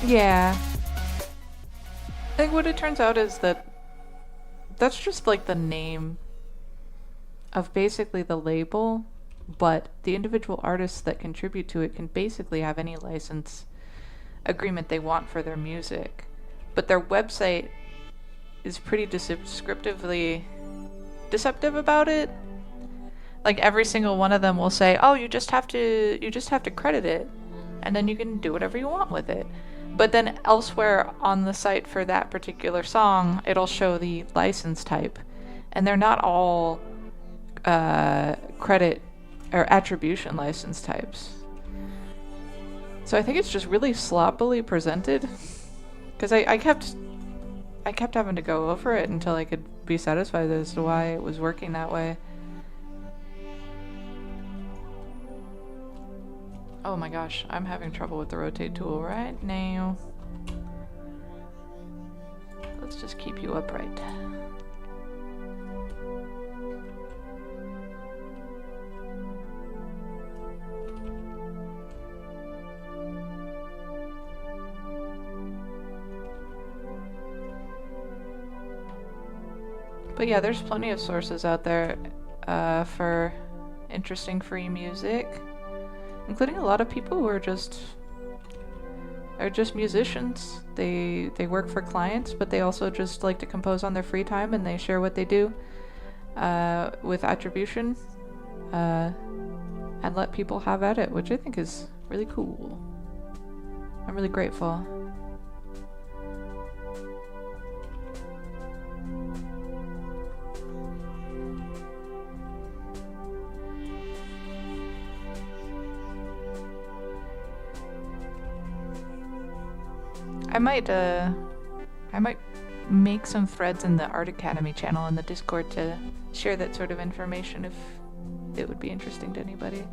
Yeah. I think what it turns out is that that's just like the name of basically the label, but the individual artists that contribute to it can basically have any license agreement they want for their music. But their website is pretty deceptive about it. Like every single one of them will say, "Oh, you just have to credit it, and then you can do whatever you want with it." But then elsewhere on the site for that particular song, it'll show the license type. And they're not all credit or attribution license types. So I think it's just really sloppily presented. Because I kept having to go over it until I could be satisfied as to why it was working that way. Oh my gosh, I'm having trouble with the rotate tool right now. Let's just keep you upright. But yeah, there's plenty of sources out there for interesting free music. including a lot of people who are just musicians. They work for clients, but they also just like to compose on their free time, and they share what they do with attribution and let people have at it, which I think is really cool. I'm really grateful. I might make some threads in the Art Academy channel in the Discord to share that sort of information if it would be interesting to anybody.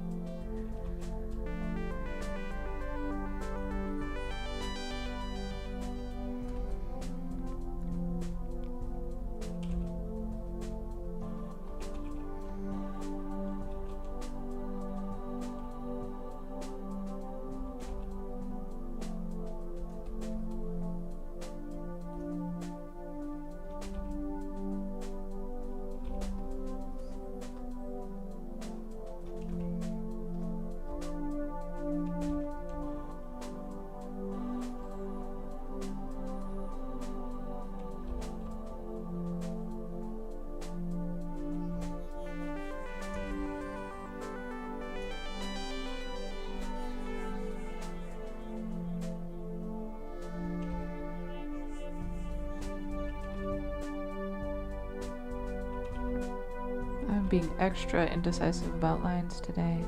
I'm being extra indecisive about lines today.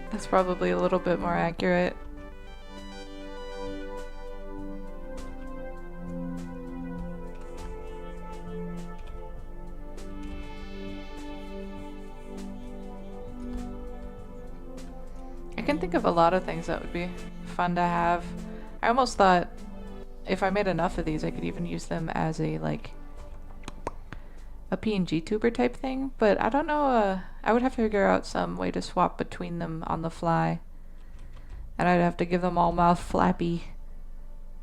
That's probably a little bit more accurate. I can think of a lot of things that would be fun to have. I almost thought if I made enough of these, I could even use them as a PNG tuber type thing, but I don't know, I would have to figure out some way to swap between them on the fly. And I'd have to give them all mouth flappy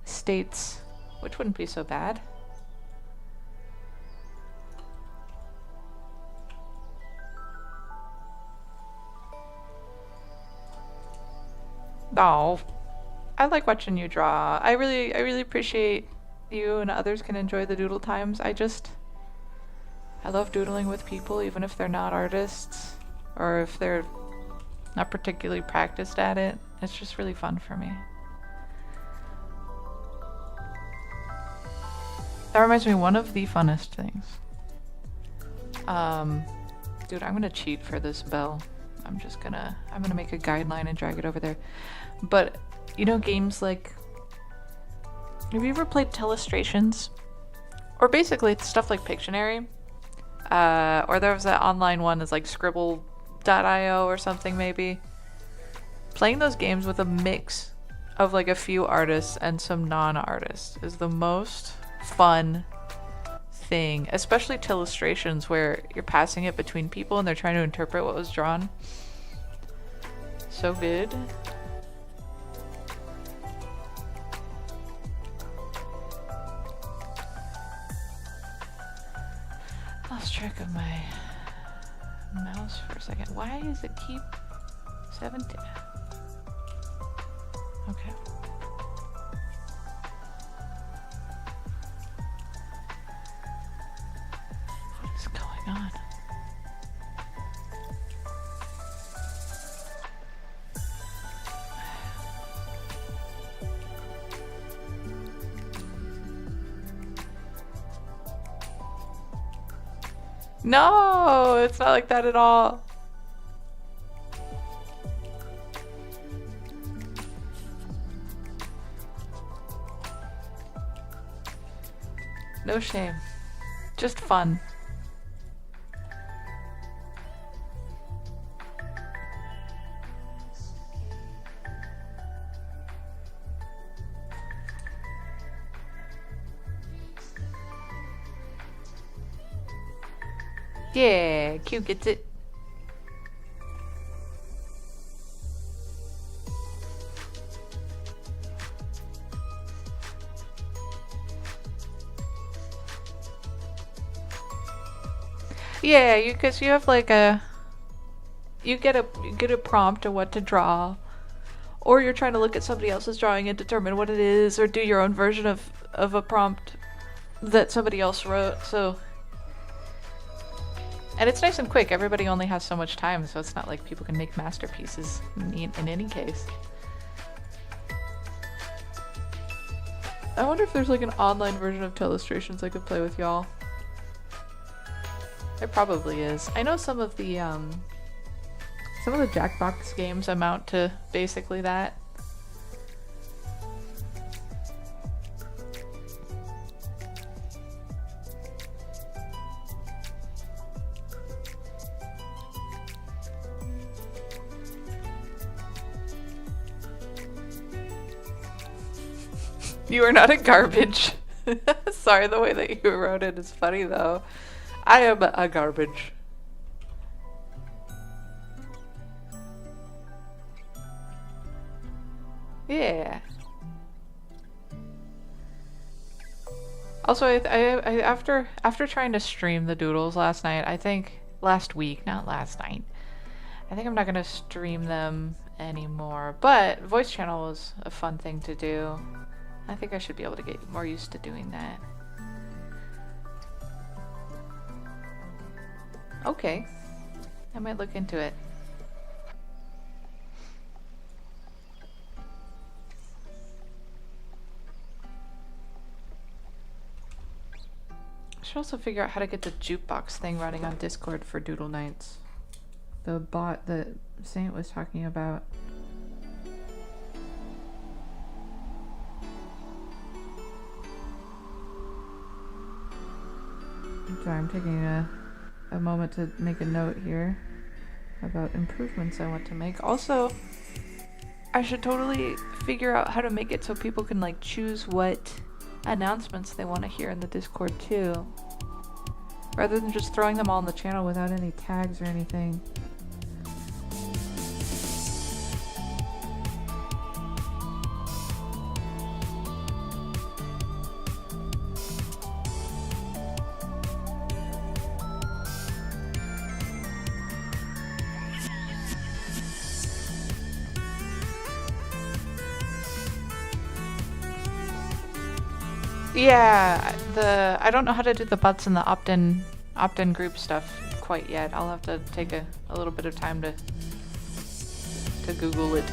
states, which wouldn't be so bad. Oh, I like watching you draw. I really appreciate you and others can enjoy the doodle times. I love doodling with people, even if they're not artists, or if they're not particularly practiced at it. It's just really fun for me. That reminds me, one of the funnest things. Dude, I'm gonna cheat for this bell. I'm gonna make a guideline and drag it over there. But, you know games like... Have you ever played Telestrations? Or basically, it's stuff like Pictionary. Or there was that online one that's like Scribble.io or something maybe. Playing those games with a mix of like a few artists and some non-artists is the most fun thing. Especially Telestrations where you're passing it between people and they're trying to interpret what was drawn. So good. Lost track of my mouse for a second. Why does it keep 17? Okay. What is going on? No, it's not like that at all. No shame. Just fun. Yeah, Q gets it. Yeah, because you have like you get a prompt of what to draw, or you're trying to look at somebody else's drawing and determine what it is, or do your own version of a prompt that somebody else wrote. So, and it's nice and quick. Everybody only has so much time, so it's not like people can make masterpieces in any case. I wonder if there's like an online version of Telestrations I could play with y'all. There probably is. I know some of the Jackbox games amount to basically that. You are not a garbage. Sorry, the way that you wrote it is funny though. I am a garbage. Yeah. Also, I after trying to stream the doodles last night, I think last week, not last night. I think I'm not gonna stream them anymore. But voice channel was a fun thing to do. I think I should be able to get more used to doing that. Okay. I might look into it. I should also figure out how to get the jukebox thing running on Discord for Doodle Nights. The bot that Saint was talking about. Sorry, I'm taking a moment to make a note here about improvements I want to make. Also, I should totally figure out how to make it so people can like choose what announcements they want to hear in the Discord too, rather than just throwing them all in the channel without any tags or anything. Yeah, I don't know how to do the bots and the opt-in group stuff quite yet. I'll have to take a little bit of time to Google it.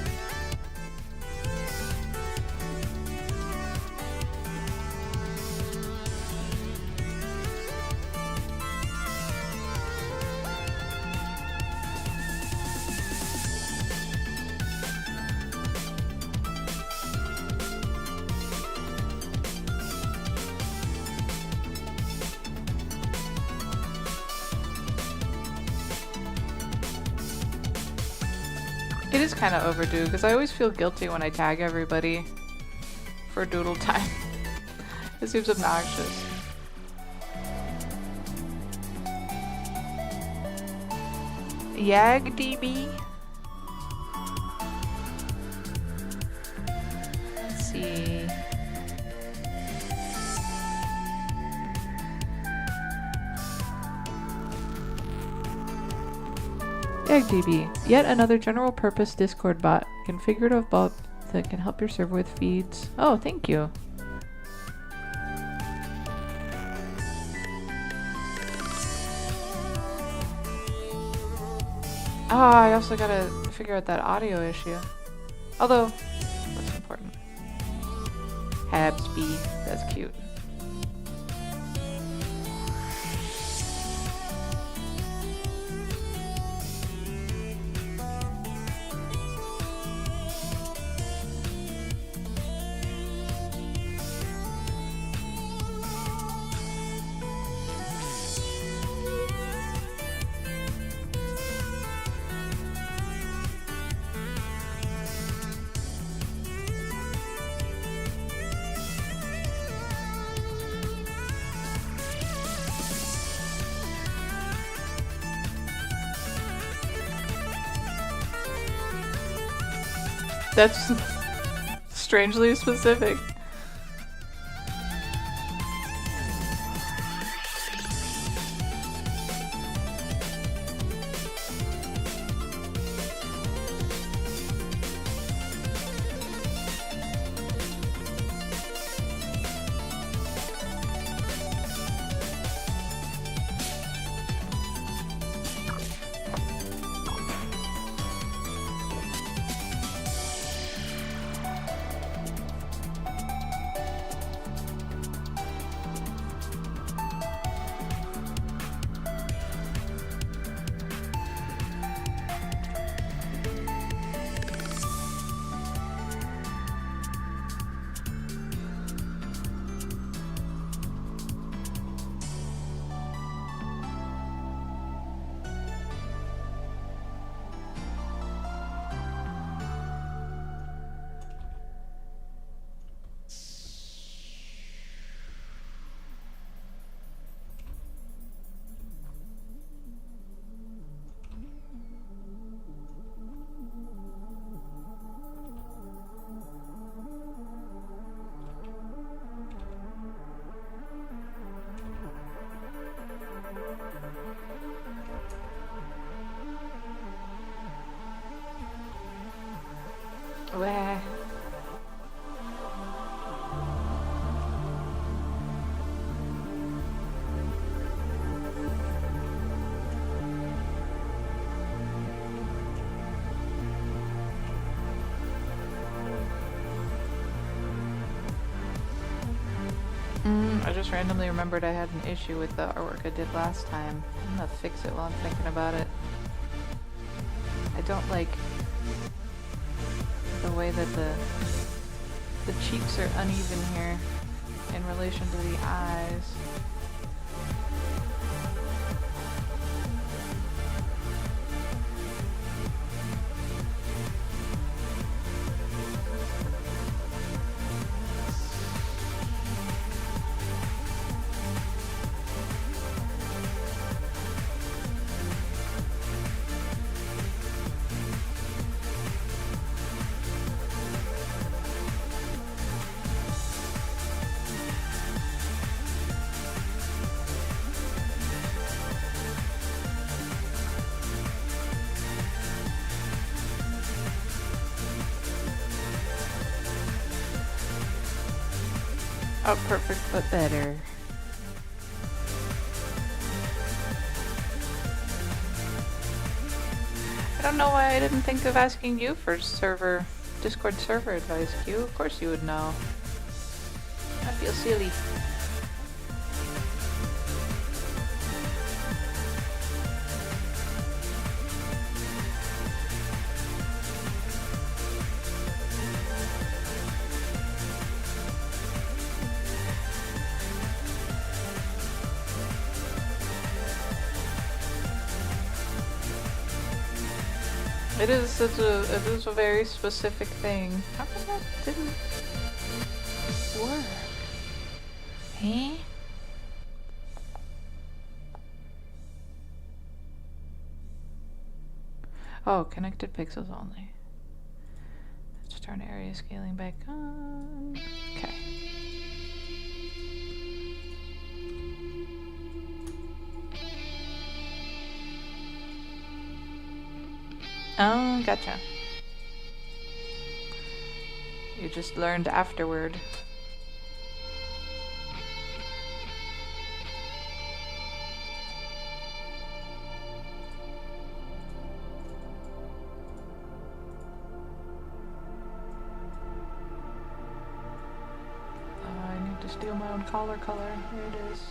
It is kind of overdue, because I always feel guilty when I tag everybody for doodle time. It seems obnoxious. YagDB? Let's see. YagDB, yet another general purpose Discord bot, configurative bot that can help your server with feeds. Oh, thank you. Ah, I also gotta figure out that audio issue. Although, that's important. Habsby, that's cute. That's strangely specific. Wah. I just randomly remembered I had an issue with the artwork I did last time. I'm gonna fix it while I'm thinking about it. I don't like the way that the cheeks are uneven here in relation to the eyes. Oh, perfect, but better. I don't know why I didn't think of asking you for Discord server advice, Q. Of course you would know. I feel silly. It is a very specific thing. How come that didn't work? Eh? Oh, connected pixels only. Let's turn area scaling back on. Okay. Oh, gotcha. You just learned afterward. I need to steal my own collar color. Here it is.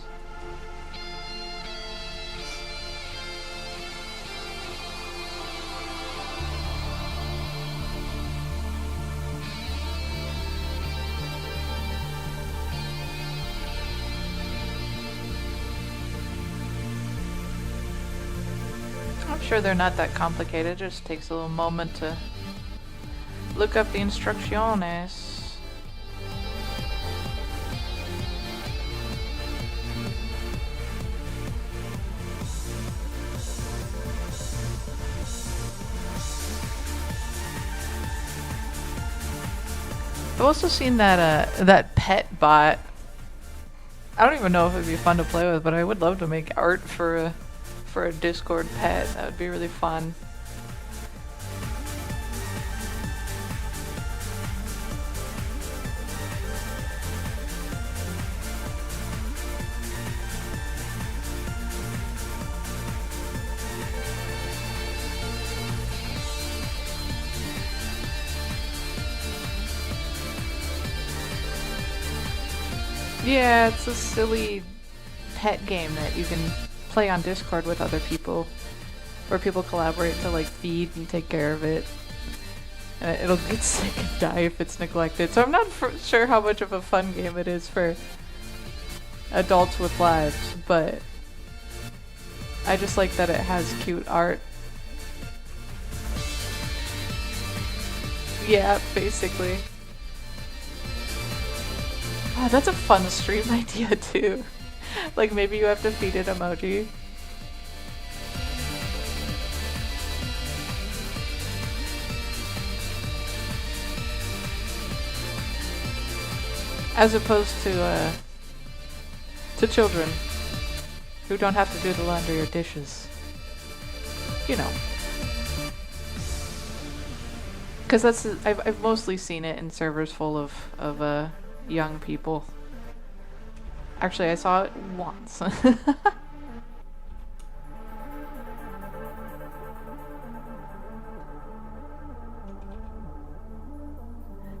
I'm sure they're not that complicated, it just takes a little moment to look up the instrucciones. I've also seen that pet bot. I don't even know if it'd be fun to play with, but I would love to make art for a Discord pet. That would be really fun. Yeah, it's a silly pet game that you can play on Discord with other people, where people collaborate to like feed and take care of it. And it'll get sick and die if it's neglected. So I'm not sure how much of a fun game it is for adults with lives, but I just like that it has cute art. Yeah, basically. Oh, that's a fun stream idea too. Like maybe you have to feed it emoji. As opposed to children who don't have to do the laundry or dishes. You know. Because that's I've mostly seen it in servers full of young people. Actually, I saw it once.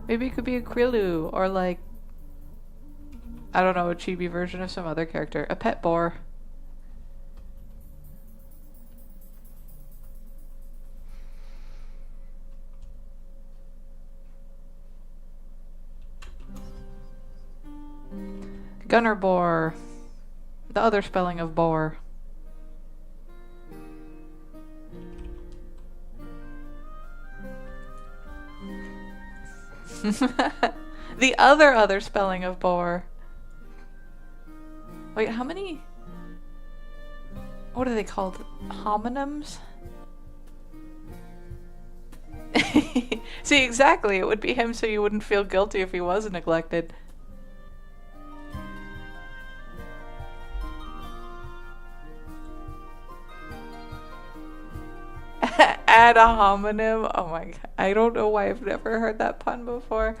Maybe it could be a Krillu or like, I don't know, a chibi version of some other character. A pet boar. Gunner boar. The other spelling of boar. The other spelling of boar. Wait, how many? What are they called? Homonyms? See, exactly. It would be him so you wouldn't feel guilty if he was neglected. Add a homonym? Oh my god. I don't know why I've never heard that pun before.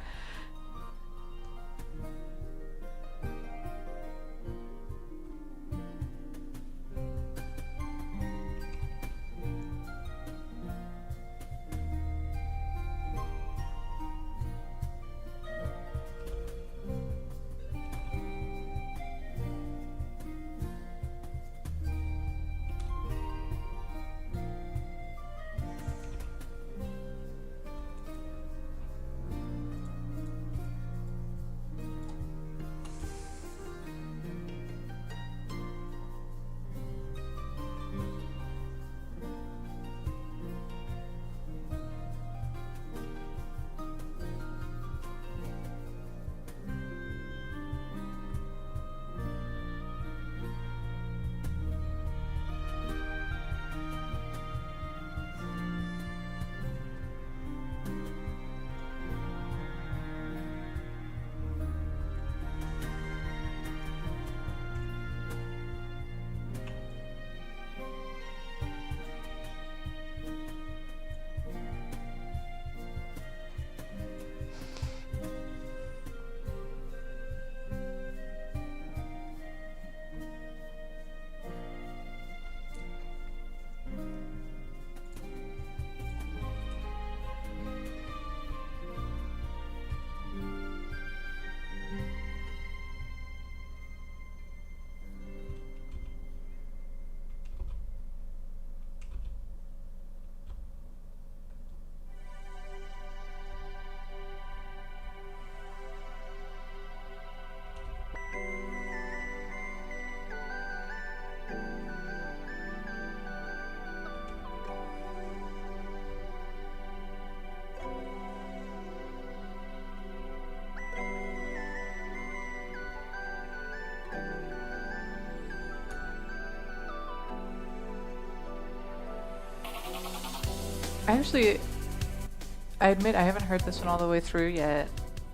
I admit I haven't heard this one all the way through yet.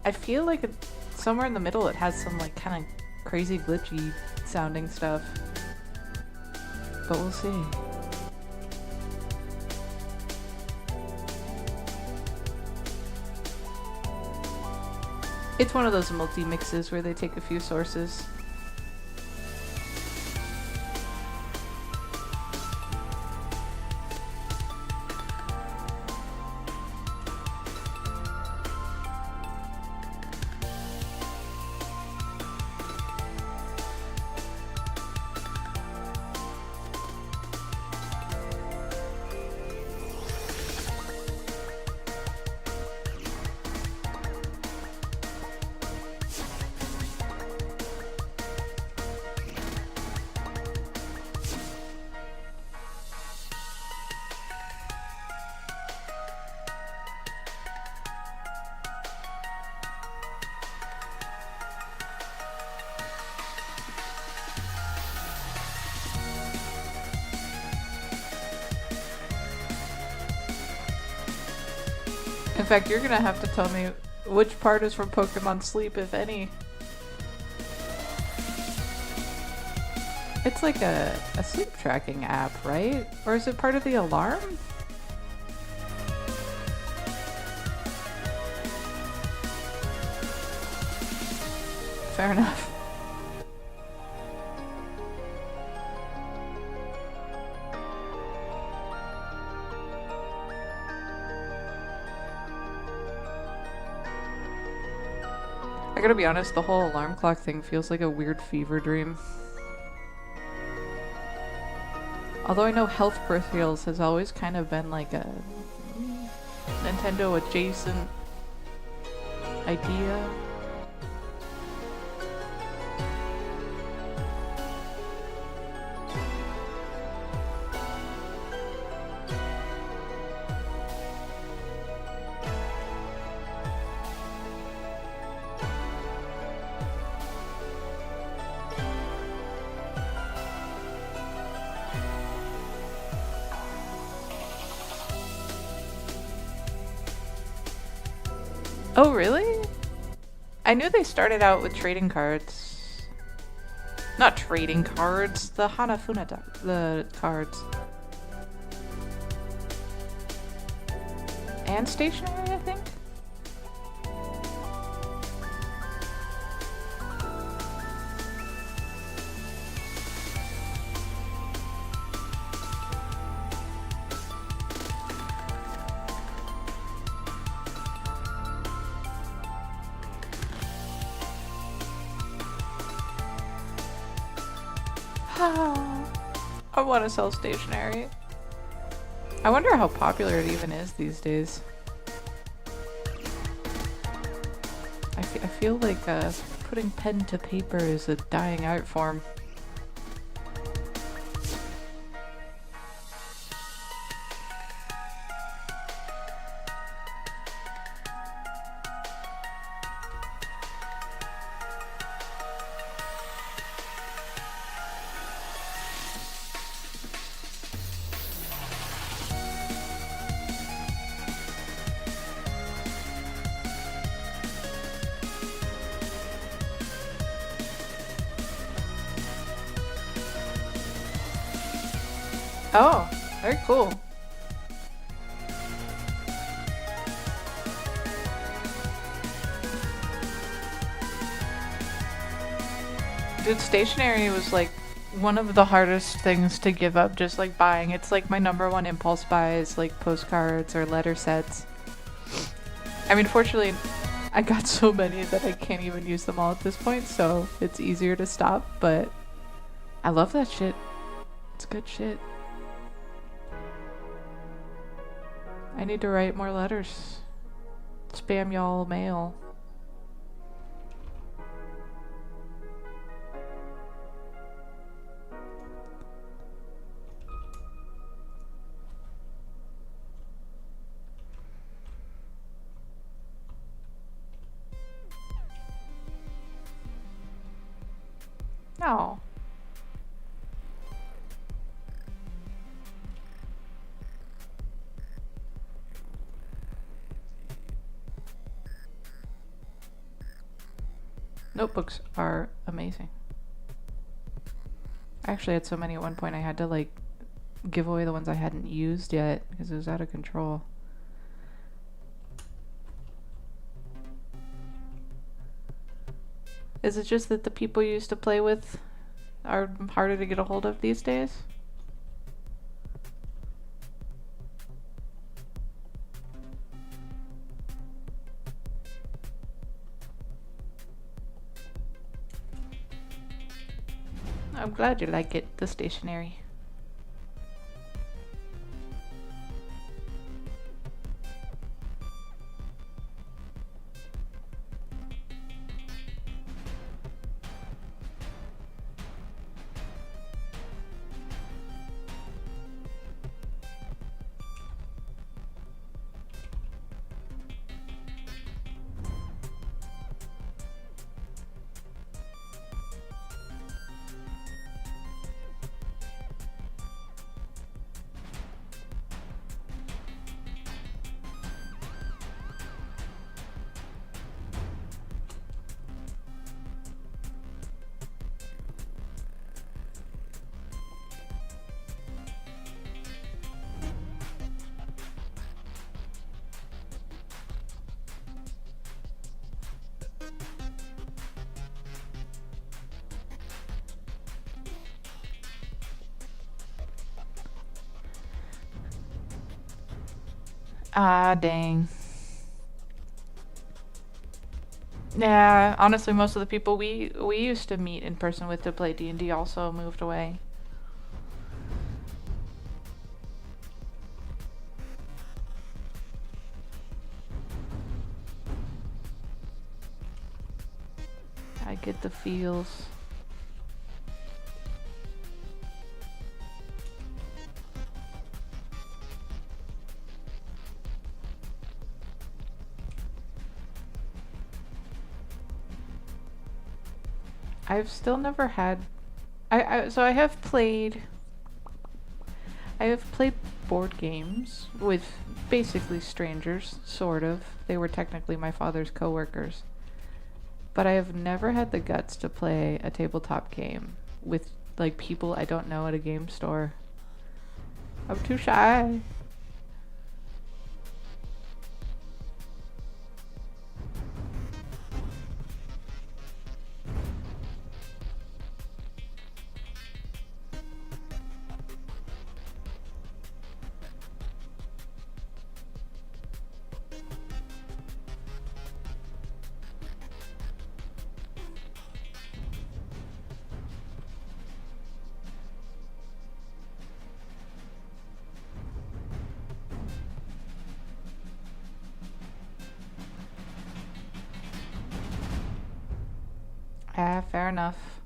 I feel like somewhere in the middle it has some like kind of crazy glitchy sounding stuff. But we'll see. It's one of those multi-mixes where they take a few sources. In fact, you're gonna have to tell me which part is from Pokemon Sleep, if any. It's like a sleep tracking app, right? Or is it part of the alarm? Fair enough. I gotta be honest, the whole alarm clock thing feels like a weird fever dream. Although I know health peripherals has always kind of been like a Nintendo adjacent idea. Oh, really? I knew they started out with trading cards. Not trading cards, the Hanafuna the cards. And stationery, I think? I want to sell stationery. I wonder how popular it even is these days. I feel like putting pen to paper is a dying art form. Oh, very cool. Dude, stationery was like one of the hardest things to give up, just like buying. It's like my #1 impulse buys, like postcards or letter sets. I mean, fortunately, I got so many that I can't even use them all at this point, so it's easier to stop, but I love that shit. It's good shit. I need to write more letters. Spam y'all mail. No. Notebooks are amazing. I actually had so many at one point I had to like give away the ones I hadn't used yet because it was out of control. Is it just that the people you used to play with are harder to get a hold of these days? I'm glad you like it, the stationery. Ah, dang. Yeah, honestly, most of the people we used to meet in person with to play D&D also moved away. I get the feels. I've still never had so I have played board games with basically strangers, sort of. They were technically my father's coworkers. But I have never had the guts to play a tabletop game with like people I don't know at a game store. I'm too shy. Ah, fair enough.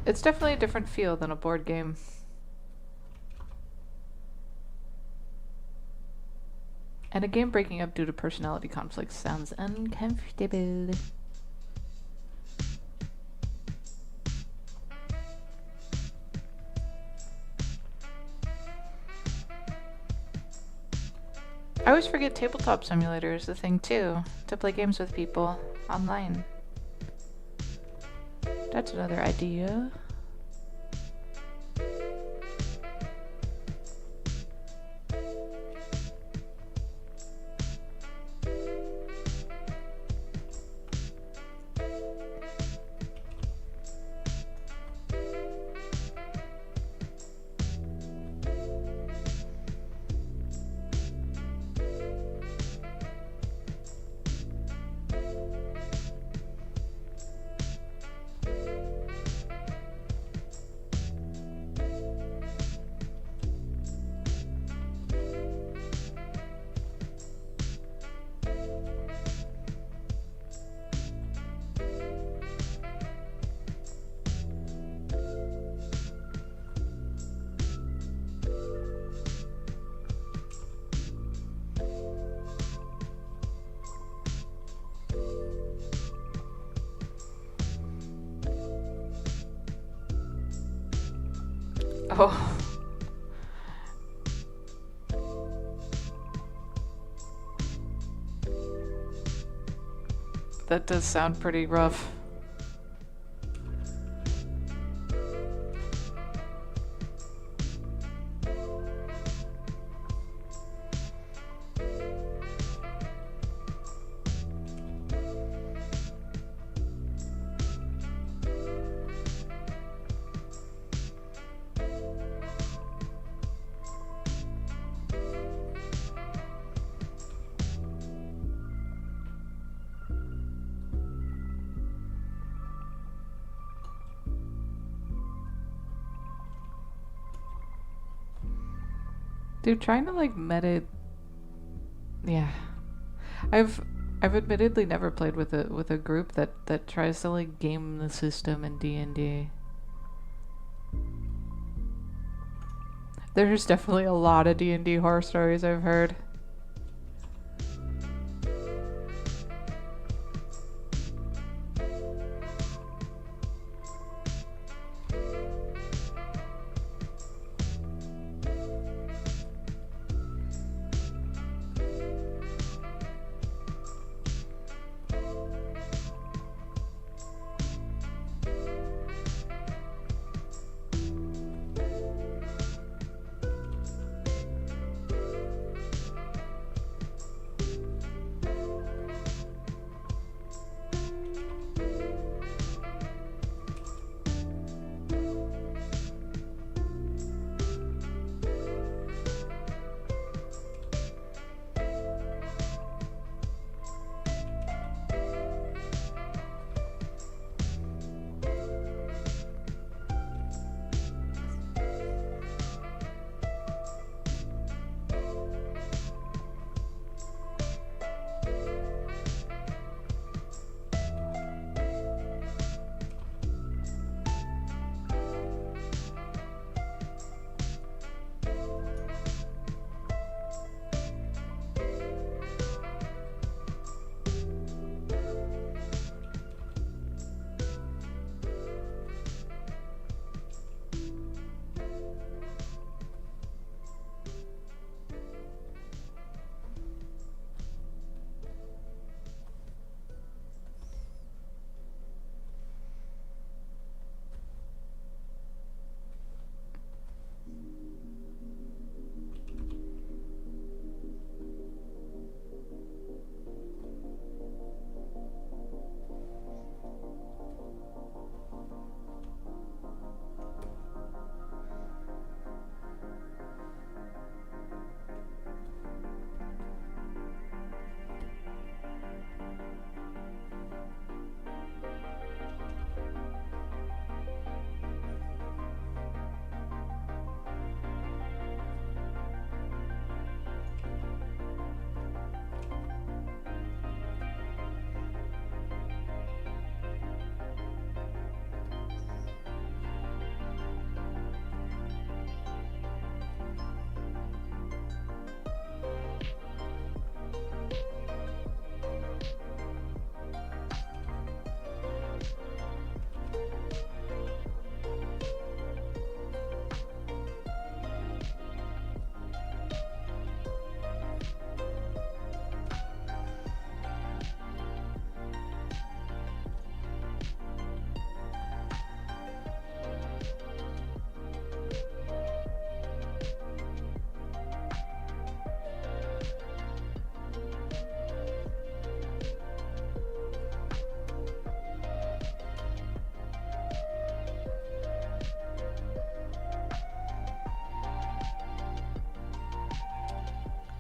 It's definitely a different feel than a board game. And a game breaking up due to personality conflicts sounds uncomfortable. I always forget Tabletop Simulator is the thing too, to play games with people online. That's another idea. Oh. that does sound pretty rough. Dude, trying to like meta, yeah. I've admittedly never played with a group that tries to like game the system in D&D. There's definitely a lot of D&D horror stories I've heard.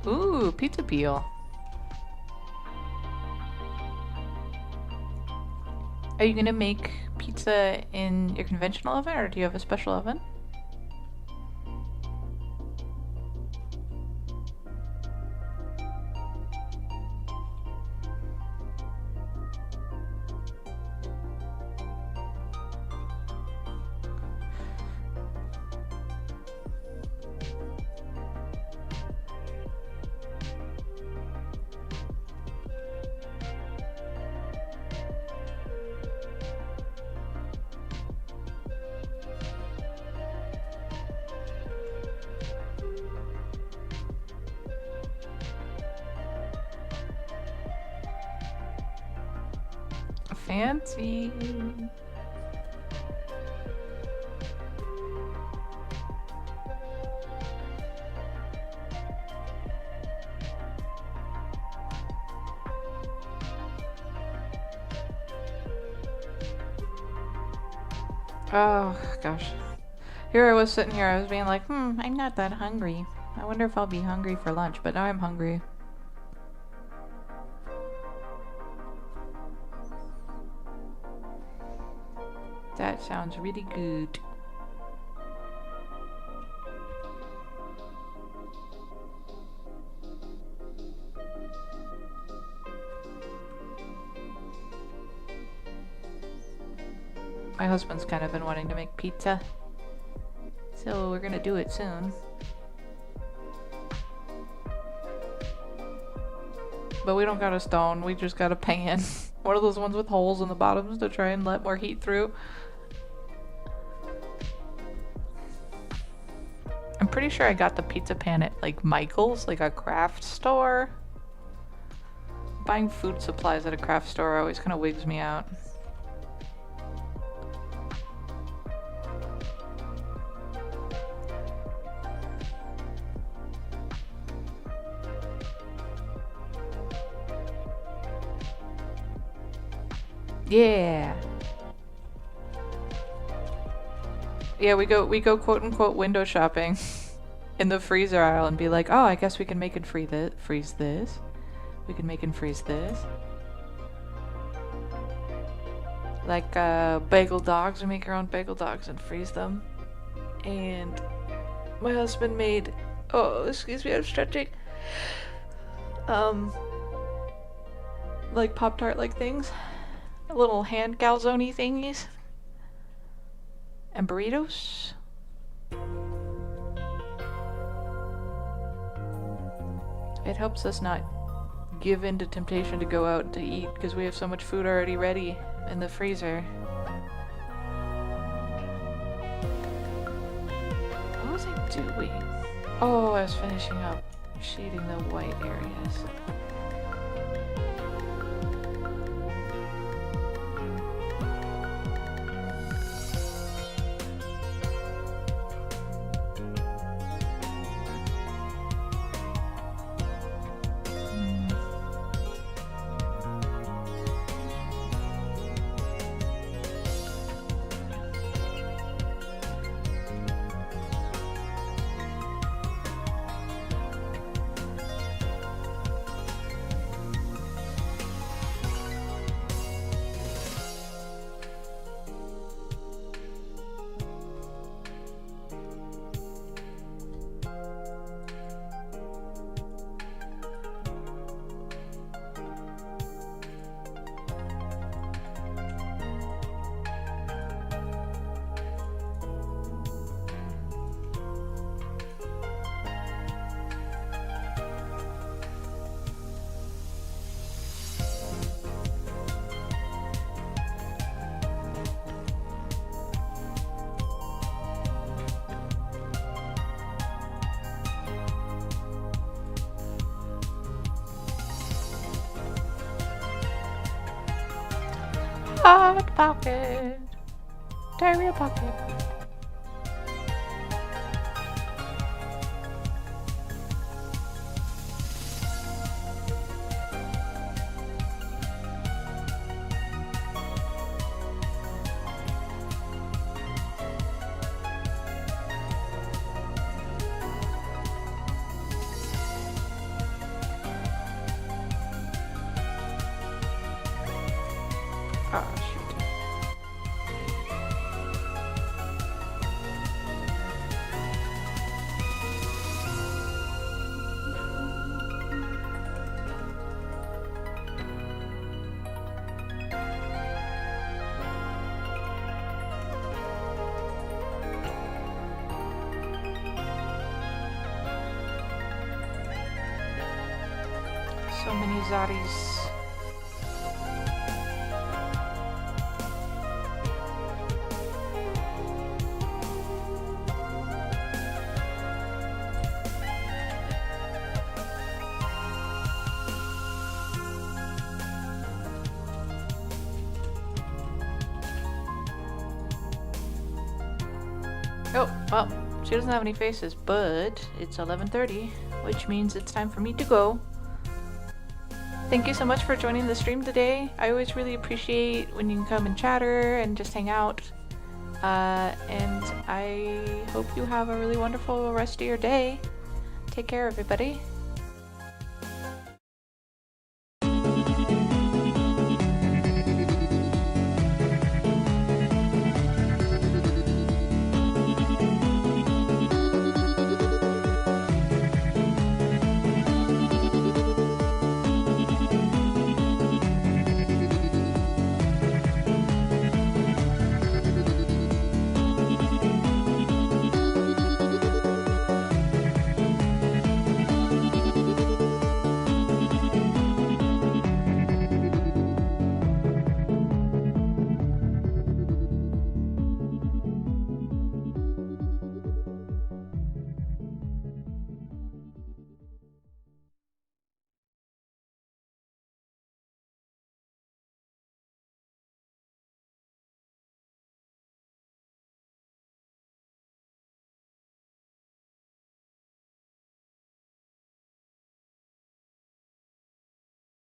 Ooh, pizza peel. Are you gonna make pizza in your conventional oven, or do you have a special oven? Fancy. Oh, gosh. Here I was sitting here, I was being like, I'm not that hungry. I wonder if I'll be hungry for lunch, but now I'm hungry. That sounds really good. My husband's kind of been wanting to make pizza, so we're gonna do it soon. But we don't got a stone, we just got a pan. One of those ones with holes in the bottoms to try and let more heat through. I'm pretty sure I got the pizza pan at like Michael's, like a craft store. Buying food supplies at a craft store always kind of wigs me out. Yeah. Yeah, we go quote unquote window shopping in the freezer aisle and be like, oh, I guess we can make and freeze this. We can make and freeze this. Like bagel dogs, we make our own bagel dogs and freeze them. And my husband made, oh, excuse me, I'm stretching. Like Pop-Tart like things. Little hand calzone thingies. And burritos. It helps us not give in to temptation to go out to eat because we have so much food already ready in the freezer. What was I doing? Oh, I was finishing up shading the white areas. Hot pocket. Diarrhea pocket. Ah, shoot. So many zaddies. Oh, well, she doesn't have any faces, but it's 11:30, which means it's time for me to go. Thank you so much for joining the stream today. I always really appreciate when you can come and chatter and just hang out. And I hope you have a really wonderful rest of your day. Take care, everybody.